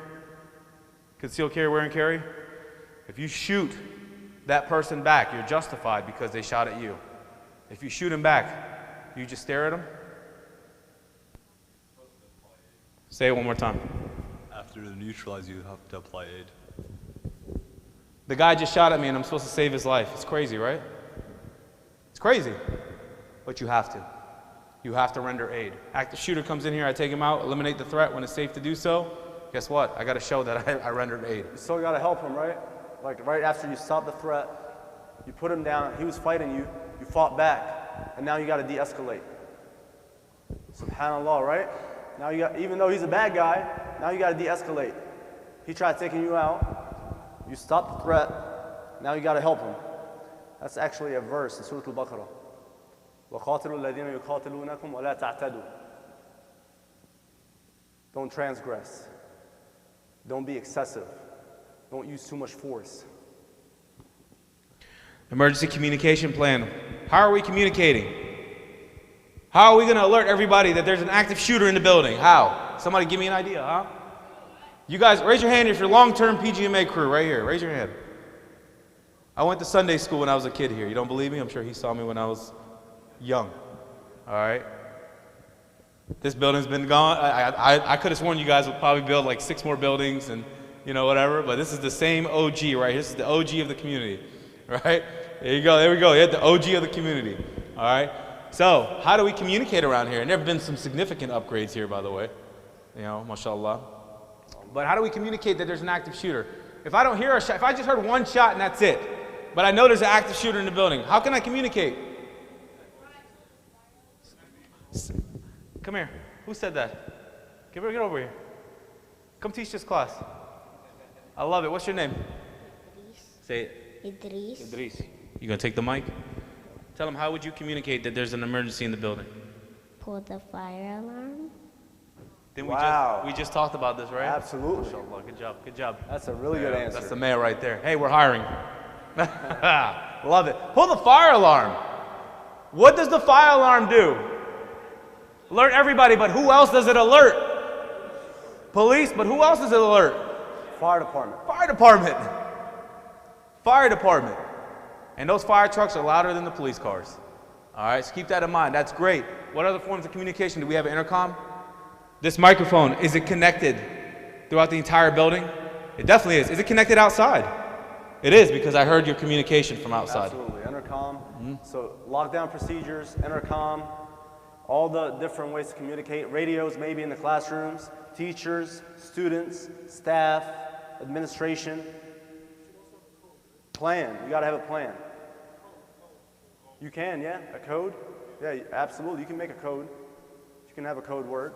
Concealed carry, wear and carry. If you shoot that person back, you're justified because they shot at you. If you shoot him back, you just stare at him. Say it one more time. After they neutralize you, have to apply aid. The guy just shot at me and I'm supposed to save his life. It's crazy, right? It's crazy. But you have to. You have to render aid. Active shooter comes in here, I take him out, eliminate the threat when it's safe to do so. Guess what? I got to show that I rendered aid. You still got to help him, right? Like right after you stop the threat, you put him down, he was fighting you, you fought back, and now you got to de-escalate. SubhanAllah, right? Now you got, even though he's a bad guy, now you got to de-escalate. He tried taking you out, you stopped the threat, now you got to help him. That's actually a verse in Surah Al-Baqarah. وَقَاتِلُوا الَّذِينَ يُقَاتِلُونَكُمْ وَلَا تَعْتَدُوا. Don't transgress. Don't be excessive. Don't use too much force. Emergency communication plan. How are we communicating? How are we going to alert everybody that there's an active shooter in the building? How? Somebody give me an idea, huh? You guys, raise your hand if you're long-term PGMA crew right here. Raise your hand. I went to Sunday school when I was a kid here. You don't believe me? I'm sure he saw me when I was young. All right? This building's been gone. I could have sworn you guys would probably build like 6 more buildings and, you know, whatever. But this is the same OG, right? This is the OG of the community, right? There you go. There we go. You had the OG of the community. All right? So, how do we communicate around here? And there have been some significant upgrades here, by the way. You know, mashallah. But how do we communicate that there's an active shooter? If I don't hear a shot, if I just heard one shot and that's it, but I know there's an active shooter in the building, how can I communicate? Come here. Who said that? Get over here. Come teach this class. I love it. What's your name? Idris. Say it. Idris. Idris. You gonna take the mic? Tell them, how would you communicate that there's an emergency in the building? Pull the fire alarm. Then Wow. we just talked about this, right? Absolutely. Mashallah. Good job. Good job. That's a really good answer. That's the mayor right there. Hey, we're hiring. Love it. Pull the fire alarm. What does the fire alarm do? Alert everybody, but who else does it alert? Police, but who else does it alert? Fire department. Fire department. Fire department. And those fire trucks are louder than the police cars. All right, so keep that in mind. That's great. What other forms of communication? Do we have an intercom? This microphone, is it connected throughout the entire building? It definitely is. Is it connected outside? It is, because I heard your communication from outside. Absolutely. Intercom. So lockdown procedures, intercom, all the different ways to communicate. Radios maybe in the classrooms, teachers, students, staff, administration. Plan. You got to have a plan. You can, yeah. A code? Yeah, absolutely. You can make a code. You can have a code word.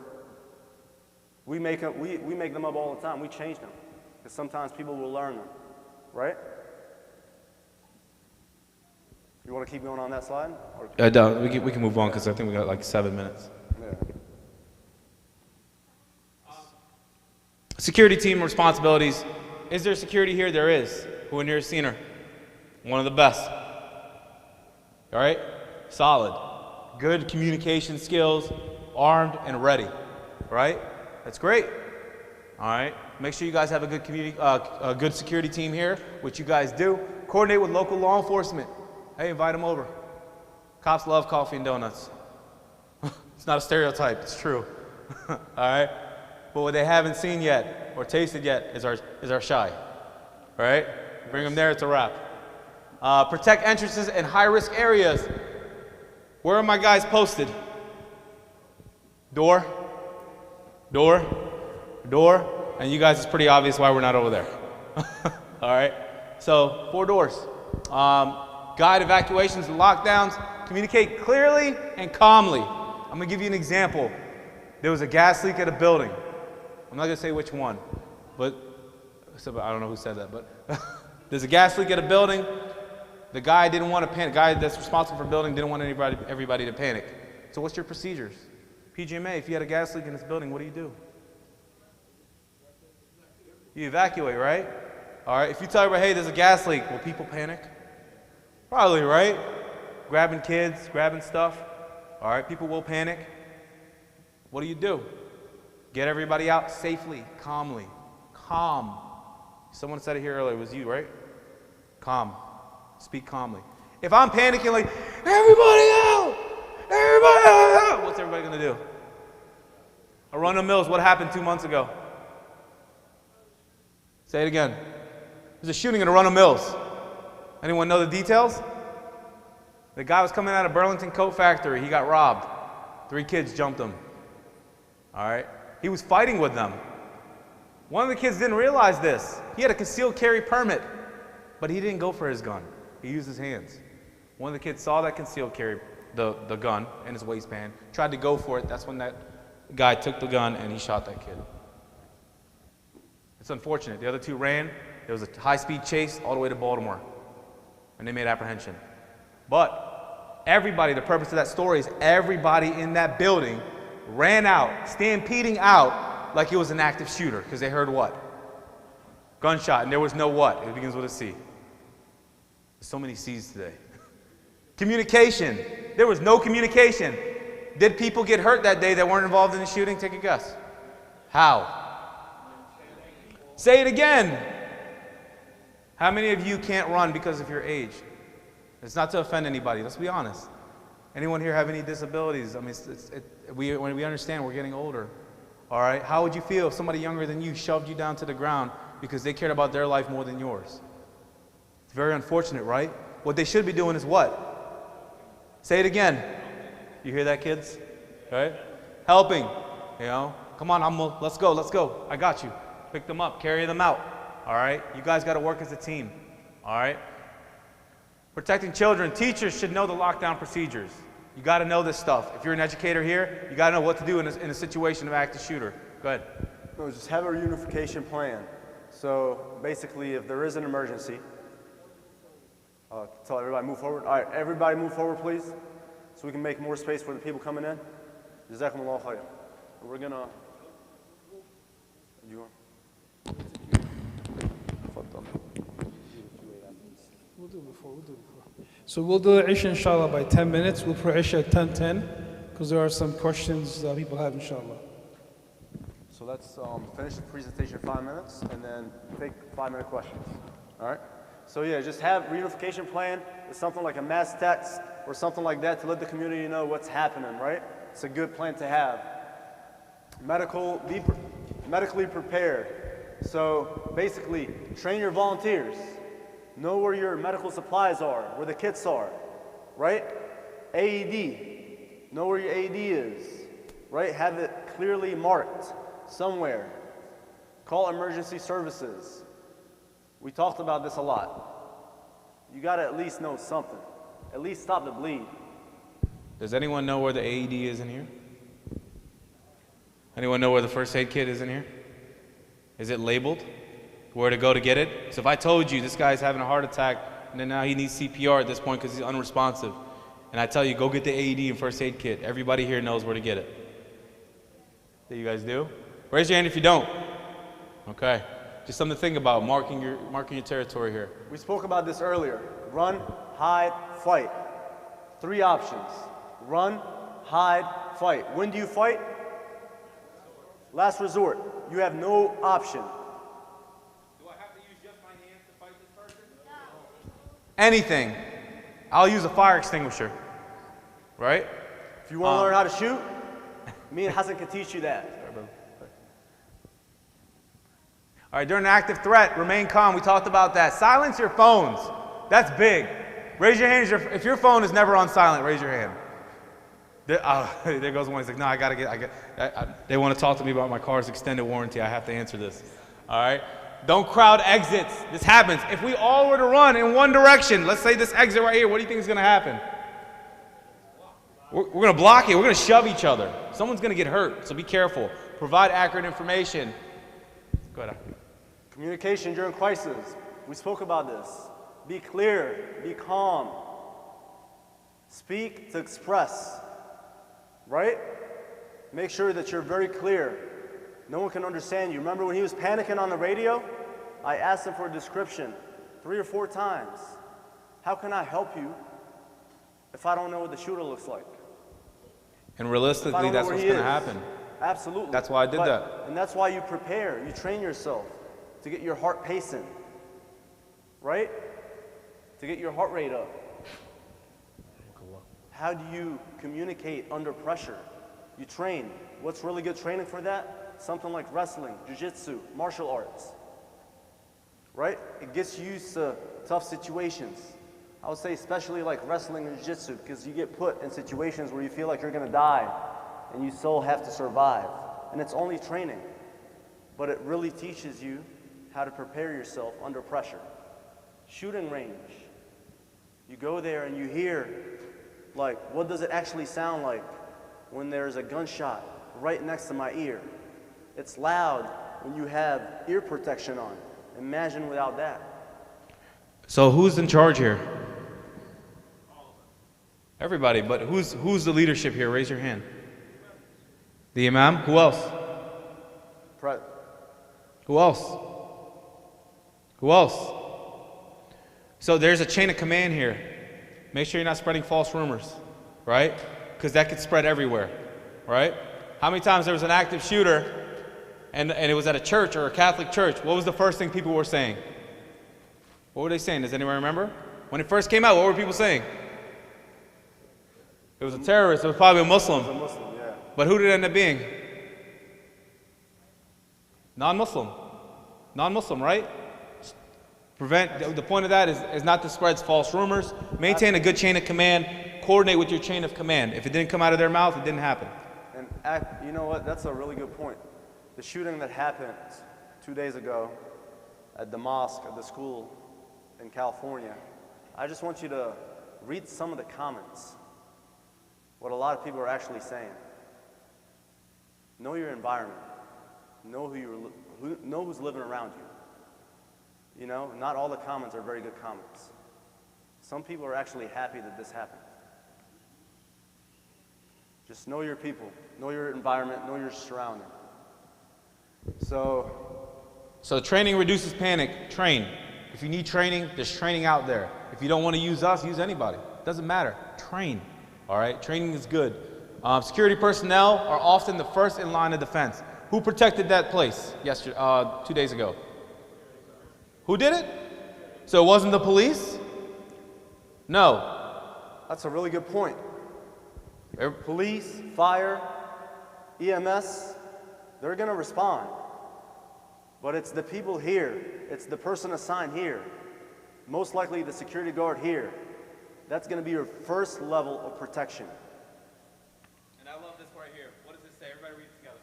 We make them up all the time. We change them. Because sometimes people will learn them. Right? You want to keep going on that slide? No, we can move on because I think we got like 7 minutes. Yeah. Security team responsibilities. Is there security here? There is. Who in here has seen her? One of the best. All right? Solid. Good communication skills, armed and ready. Right? That's great. All right? Make sure you guys have a good security team here, which you guys do. Coordinate with local law enforcement. Hey, invite them over. Cops love coffee and donuts. It's not a stereotype, it's true. All right? But what they haven't seen yet or tasted yet is our shy. All right? Bring them there, it's a wrap. Protect entrances in high-risk areas. Where are my guys posted? Door, door, door. And you guys, it's pretty obvious why we're not over there. All right? So, 4 doors. Guide evacuations and lockdowns. Communicate clearly and calmly. I'm going to give you an example. There was a gas leak at a building. I'm not going to say which one, but I don't know who said that, but there's a gas leak at a building. The guy didn't want to panic. The guy that's responsible for the building didn't want everybody to panic. So what's your procedures? PGMA, if you had a gas leak in this building, what do? You evacuate, right? All right, if you tell everybody, hey, there's a gas leak, will people panic? Probably, right? Grabbing kids, grabbing stuff. All right, people will panic. What do? Get everybody out safely, calmly. Calm. Someone said it here earlier, it was you, right? Calm. Speak calmly. If I'm panicking like, everybody out! Everybody out! What's everybody gonna do? Arundel Mills, what happened 2 months ago? Say it again. There's a shooting in Arundel Mills. Anyone know the details? The guy was coming out of Burlington Coat Factory. He got robbed. 3 kids jumped him. All right? He was fighting with them. One of the kids didn't realize this. He had a concealed carry permit, but he didn't go for his gun. He used his hands. One of the kids saw that concealed carry, the gun in his waistband, tried to go for it. That's when that guy took the gun and he shot that kid. It's unfortunate. The other 2 ran. There was a high-speed chase all the way to Baltimore, and they made apprehension. But everybody, the purpose of that story is everybody in that building ran out, stampeding out like it was an active shooter, because they heard what? Gunshot, and there was no what? It begins with a C. There's so many C's today. Communication. There was no communication. Did people get hurt that day that weren't involved in the shooting? Take a guess. How? Say it again. How many of you can't run because of your age? It's not to offend anybody. Let's be honest. Anyone here have any disabilities? I mean, when we understand we're getting older. All right? How would you feel if somebody younger than you shoved you down to the ground because they cared about their life more than yours? It's very unfortunate, right? What they should be doing is what? Say it again. You hear that, kids? Right? Helping. You know? Come on, let's go. I got you. Pick them up, carry them out. All right? You guys got to work as a team. All right? Protecting children. Teachers should know the lockdown procedures. You got to know this stuff. If you're an educator here, you got to know what to do in a situation of active shooter. Go ahead. No, just have a unification plan. So basically, if there is an emergency, tell everybody move forward. All right, everybody move forward, please, so we can make more space for the people coming in. Jazakumullah khair. We're gonna. You are. We'll do it before. So we'll do the Isha inshallah by 10 minutes. We'll pray Isha at 10:10 because there are some questions that people have inshallah. So let's finish the presentation in 5 minutes and then take 5-minute questions. All right? So yeah, just have a unification plan. It's something like a mass text or something like that to let the community know what's happening, right? It's a good plan to have. Medically prepared. So basically, train your volunteers. Know where your medical supplies are, where the kits are, right? AED. Know where your AED is, right? Have it clearly marked somewhere. Call emergency services. We talked about this a lot. You got to at least know something. At least stop the bleed. Does anyone know where the AED is in here? Anyone know where the first aid kit is in here? Is it labeled? Where to go to get it? So if I told you this guy's having a heart attack and then now he needs CPR at this point because he's unresponsive, and I tell you go get the AED and first aid kit, everybody here knows where to get it. Do you guys do? Raise your hand if you don't. Okay. Just something to think about, marking your territory here. We spoke about this earlier. Run, hide, fight. 3 options. Run, hide, fight. When do you fight? Last resort. You have no option. Do I have to use just my hands to fight this person? No. Anything. I'll use a fire extinguisher. Right? If you want to learn how to shoot, me and Hassan can teach you that. All right, during an active threat, remain calm. We talked about that. Silence your phones. That's big. Raise your hand if your phone is never on silent. Raise your hand. There goes one. He's like, no, they want to talk to me about my car's extended warranty. I have to answer this. All right? Don't crowd exits. This happens. If we all were to run in one direction, let's say this exit right here, what do you think is going to happen? We're going to block it. We're going to shove each other. Someone's going to get hurt, so be careful. Provide accurate information. Go ahead. Communication during crisis. We spoke about this. Be clear. Be calm. Speak to express. Right? Make sure that you're very clear. No one can understand you. Remember when he was panicking on the radio? I asked him for a description 3 or 4 times. How can I help you if I don't know what the shooter looks like? And realistically, that's what's going to happen. Absolutely. That's why I did that. And that's why you prepare. You train yourself to get your heart pacing. Right? To get your heart rate up. How do you communicate under pressure? You train. What's really good training for that? Something like wrestling, jiu-jitsu, martial arts. Right? It gets you used to tough situations. I would say especially like wrestling and jiu-jitsu, because you get put in situations where you feel like you're going to die and you still have to survive. And it's only training. But it really teaches you how to prepare yourself under pressure. Shooting range. You go there and you hear, like, what does it actually sound like when there's a gunshot right next to my ear? It's loud when you have ear protection on. Imagine without that. So who's in charge here? Everybody, but who's the leadership here? Raise your hand. The imam? Who else? Who else? Who else? So there's a chain of command here. Make sure you're not spreading false rumors, right? Because that could spread everywhere, right? How many times there was an active shooter and it was at a church or a Catholic church? What was the first thing people were saying? What were they saying? Does anyone remember? When it first came out, what were people saying? It was a terrorist. It was probably a Muslim. It was a Muslim, yeah. But who did it end up being? Non-Muslim. Non-Muslim, right? The point of that is not to spread false rumors. Maintain a good chain of command. Coordinate with your chain of command. If it didn't come out of their mouth, it didn't happen. And you know what? That's a really good point. The shooting that happened 2 days ago at the mosque, at the school in California, I just want you to read some of the comments. What a lot of people are actually saying. Know your environment. Know who's living around you. You know, not all the comments are very good comments. Some people are actually happy that this happened. Just know your people, know your environment, know your surrounding. So training reduces panic. Train. If you need training, there's training out there. If you don't want to use us, use anybody. Doesn't matter. Train. All right? Training is good. Security personnel are often the first in line of defense. Who protected that place 2 days ago? Who did it? So it wasn't the police? No. That's a really good point. Police, fire, EMS, they're going to respond. But it's the people here. It's the person assigned here. Most likely the security guard here. That's going to be your first level of protection. And I love this right here. What does it say? Everybody read it together.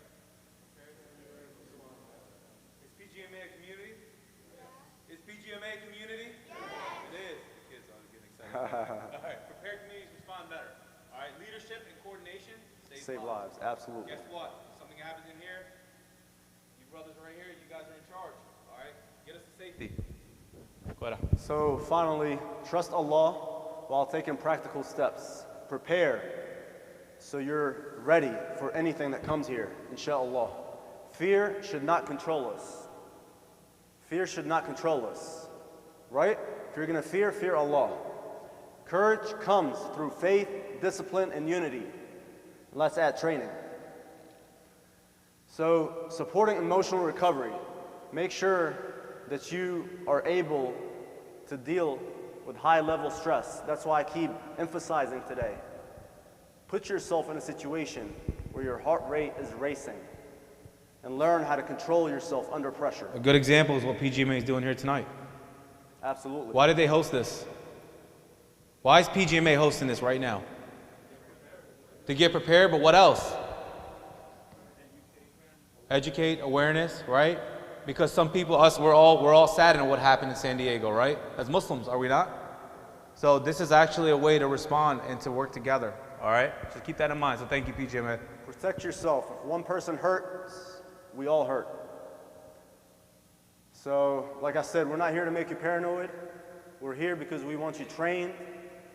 Is PGMA a community? Is PGMA a community? It is. The kids are getting excited. All right. Prepared communities respond better. All right. Leadership and coordination save lives. Absolutely. Guess what? If something happens in here, you brothers right here, you guys are in charge. All right. Get us to safety. So finally, trust Allah while taking practical steps. Prepare so you're ready for anything that comes here, inshallah. Fear should not control us. Fear should not control us, right? If you're going to fear Allah. Courage comes through faith, discipline, and unity. Let's add training. So supporting emotional recovery. Make sure that you are able to deal with high-level stress. That's why I keep emphasizing today. Put yourself in a situation where your heart rate is racing and learn how to control yourself under pressure. A good example is what PGMA is doing here tonight. Absolutely. Why did they host this? Why is PGMA hosting this right now? To get prepared, but what else? Educate, awareness, right? Because some people, we're all saddened at what happened in San Diego, right? As Muslims, are we not? So this is actually a way to respond and to work together, all right? So keep that in mind. So thank you, PJ, man. Protect yourself. If one person hurts, we all hurt. So, like I said, we're not here to make you paranoid. We're here because we want you trained,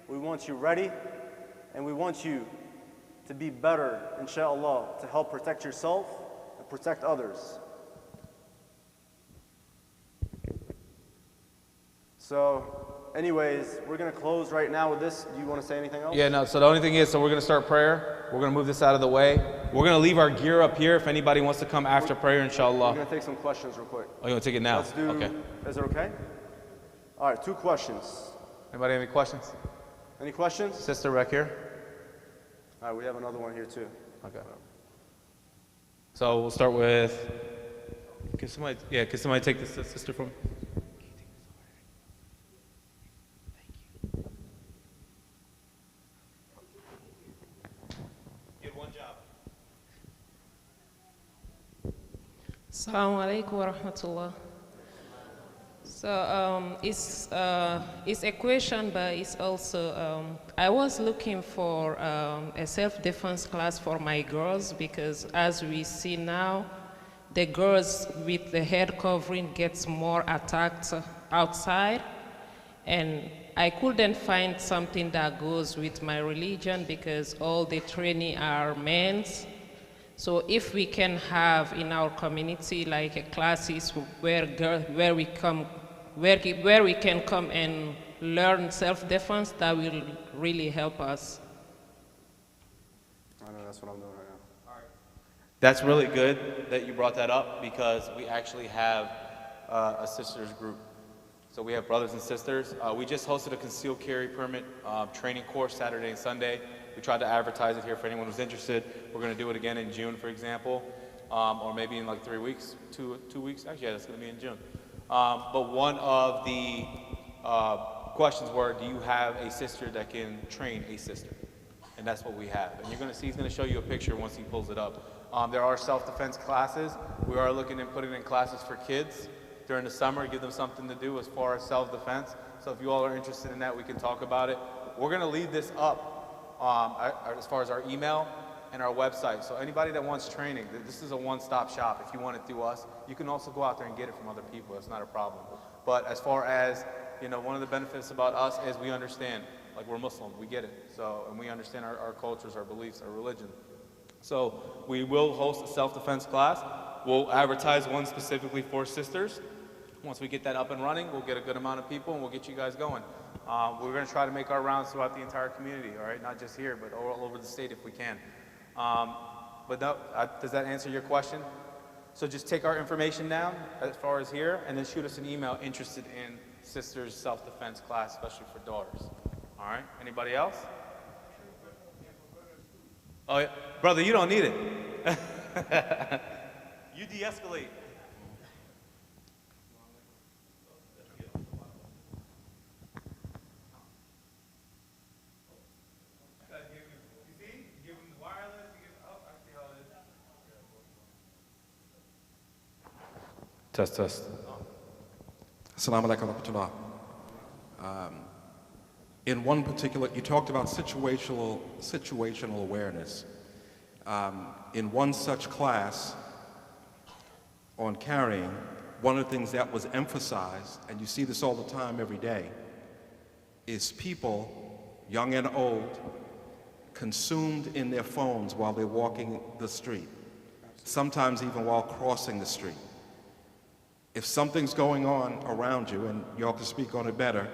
we want you ready, and we want you to be better, inshallah, to help protect yourself and protect others. So, anyways, we're going to close right now with this. Do you want to say anything else? Yeah, no, so the only thing is, so we're going to start prayer. We're going to move this out of the way. We're going to leave our gear up here if anybody wants to come after prayer, inshallah. We're going to take some questions real quick. Oh, you want to take it now? Let's do, okay. Is it okay? All right, 2 questions. Anybody have any questions? Any questions? Sister back here. All right, we have another one here too. Okay. So we'll start with, can somebody take this sister from? Assalamu alaikum wa rahmatullah. So it's a question, but it's also, I was looking for a self-defense class for my girls because as we see now, the girls with the head covering gets more attacked outside, and I couldn't find something that goes with my religion because all the training are men's. So if we can have in our community like a classes where we can come and learn self-defense, that will really help us. I know that's what I'm doing right now. That's really good that you brought that up because we actually have a sisters group. So we have brothers and sisters. We just hosted a concealed carry permit training course Saturday and Sunday. We tried to advertise it here for anyone who's interested. We're going to do it again in June, for example, or maybe in like 3 weeks, 2 weeks. Actually, yeah, that's going to be in June. But one of the questions were, do you have a sister that can train a sister? And that's what we have. And you're going to see, he's going to show you a picture once he pulls it up. There are self-defense classes. We are looking at putting in classes for kids during the summer, give them something to do as far as self-defense. So if you all are interested in that, we can talk about it. We're going to leave this up as far as our email and our website. So anybody that wants training, this is a one-stop shop. If you want it through us, you can also go out there and get it from other people. That's not a problem. But as far as, you know, one of the benefits about us is we understand, like we're Muslim, we get it. So, and we understand our cultures, our beliefs, our religion. So we will host a self-defense class. We'll advertise one specifically for sisters. Once we get that up and running, we'll get a good amount of people and we'll get you guys going. We're going to try to make our rounds throughout the entire community, all right? Not just here, but all over the state if we can. But no, does that answer your question? So just take our information down as far as here and then shoot us an email interested in sisters self-defense class, especially for daughters. All right? Anybody else? Oh, yeah. Brother, you don't need it. You de-escalate. Test. Assalamu alaikum wa rahmatullah. In one particular, you talked about situational awareness. In one such class on carrying, one of the things that was emphasized, and you see this all the time every day, is people, young and old, consumed in their phones while they're walking the street, sometimes even while crossing the street. If something's going on around you, and y'all can speak on it better,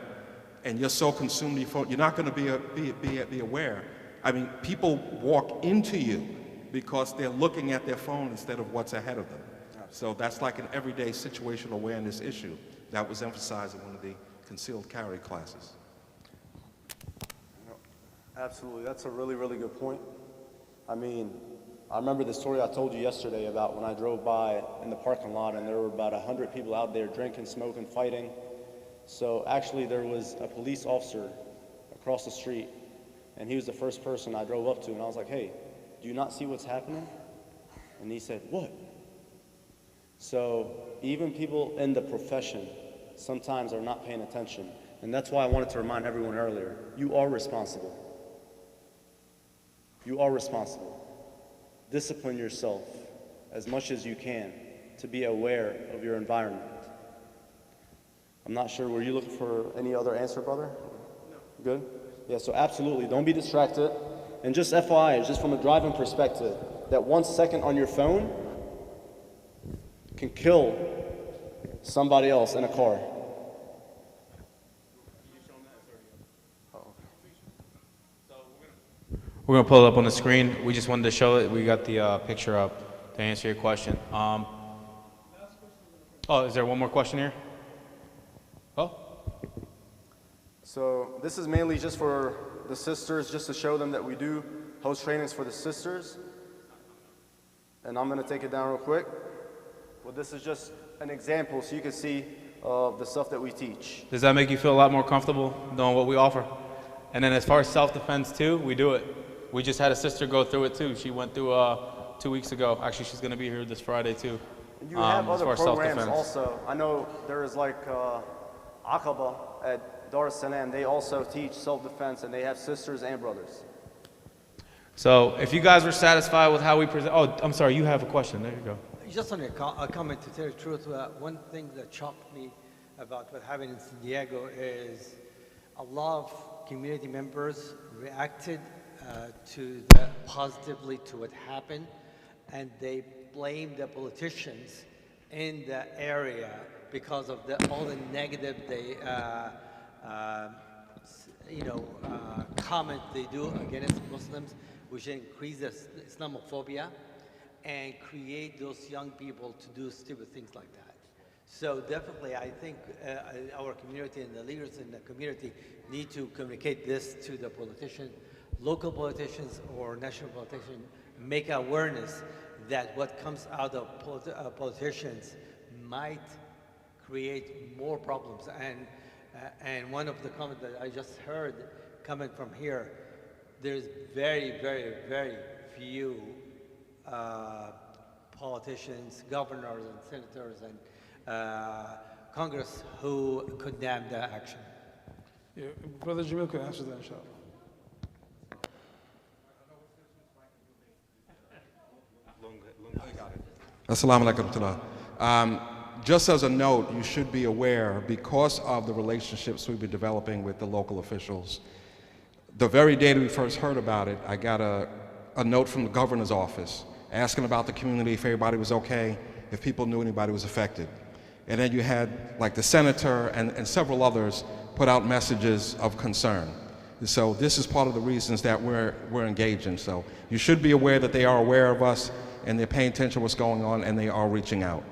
and you're so consumed in your phone, you're not going to be aware. I mean, people walk into you because they're looking at their phone instead of what's ahead of them. So that's like an everyday situational awareness issue that was emphasized in one of the concealed carry classes. Absolutely, that's a really, really good point. I mean, I remember the story I told you yesterday about when I drove by in the parking lot and there were about 100 people out there drinking, smoking, fighting. So actually there was a police officer across the street And he was the first person I drove up to, and I was like, hey, do you not see what's happening? And he said, what? So even people in the profession sometimes are not paying attention. And that's why I wanted to remind everyone earlier, you are responsible. You are responsible. Discipline yourself as much as you can to be aware of your environment. I'm not sure, were you looking for any other answer, brother? No. Good? Yeah, so absolutely, don't be distracted. And just FYI, just from a driving perspective, that 1 second on your phone can kill somebody else in a car. We're going to pull it up on the screen. We just wanted to show it. We got the picture up to answer your question. Oh, is there one more question here? Oh? So this is mainly just for the sisters, just to show them that we do host trainings for the sisters. And I'm going to take it down real quick. Well, this is just an example so you can see the stuff that we teach. Does that make you feel a lot more comfortable knowing what we offer? And then as far as self-defense too, we do it. We just had a sister go through it too. She went through 2 weeks ago. Actually, she's going to be here this Friday too. And you have other programs also. I know there is like Aqaba at Dar es Salaam. They also teach self-defense, and they have sisters and brothers. So if you guys were satisfied with how we present, oh, I'm sorry, you have a question. There you go. Just on a comment, to tell you the truth, one thing that shocked me about what happened in San Diego is a lot of community members reacted positively to what happened, and they blamed the politicians in the area because of all the negative comment they do against Muslims, which increases Islamophobia and create those young people to do stupid things like that. So definitely, I think our community and the leaders in the community need to communicate this to the politicians, local politicians or national politicians, make awareness that what comes out of politicians might create more problems. And one of the comments that I just heard coming from here, there's very, very, very few politicians, governors and senators and Congress who condemn the action. Yeah, Brother Jamil can answer that, inshallah. Assalamu alaikum. Just as a note, you should be aware, because of the relationships we've been developing with the local officials, the very day that we first heard about it, I got a note from the governor's office asking about the community, if everybody was okay, if people knew anybody was affected. And then you had like the senator and several others put out messages of concern. So this is part of the reasons that we're engaging. So you should be aware that they are aware of us and they're paying attention to what's going on and they are reaching out.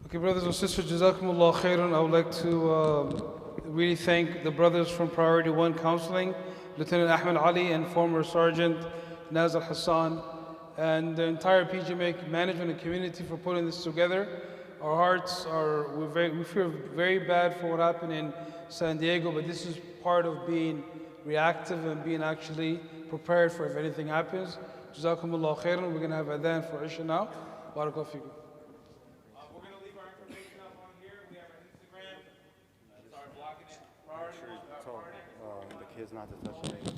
Okay, brothers and sisters, Jazakumullah khairan. I would like to really thank the brothers from Priority 1 Counseling, Lieutenant Ahmed Ali and former Sergeant Nazar Hassan, and the entire PGMA management and community for putting this together. Our hearts are, we feel very bad for what happened in San Diego, but this is part of being reactive and being actually prepared for if anything happens. Jazakumullah khairan. We're going to have adhan for Isha now. Barakallahu feekum. We're going to leave our information up on here. We have our Instagram. Start blocking it. Priority. The kids not to touch anything.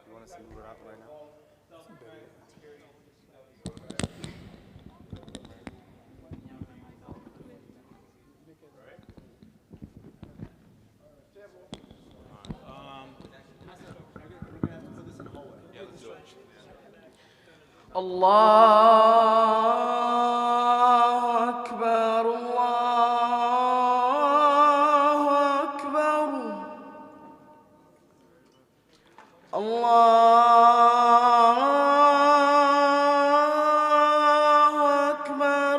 You want us to move it out right now? الله أكبر الله أكبر الله أكبر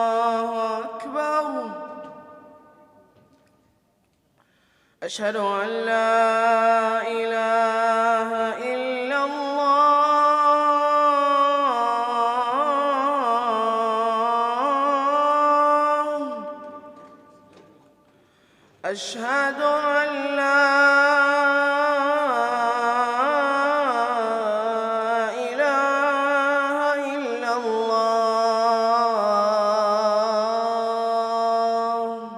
الله أكبر أشهد أن لا إله إلا الله أشهد أن لا إله إلا الله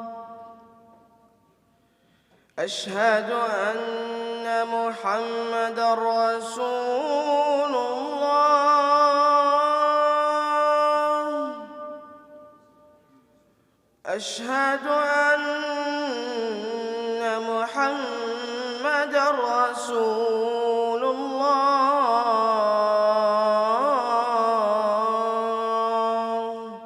أشهد أن محمدا رسول الله أشهد أن محمدا رسول الله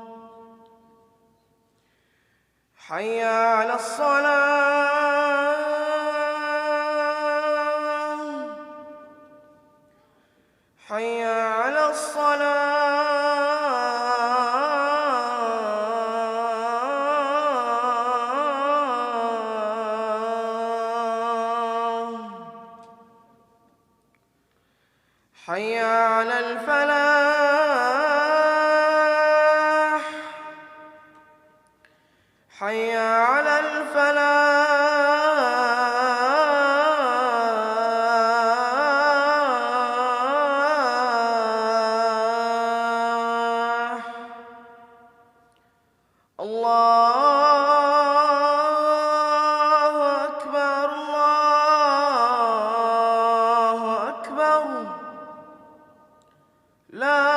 حي على الصلاة حي على الصلاة حي على الفلاح حي على الفلاح الله أكبر الله أكبر لا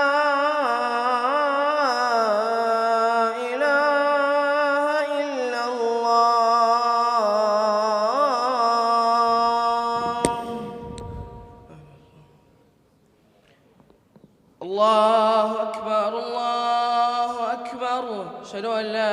إله إلا الله الله أكبر أشهد أن لا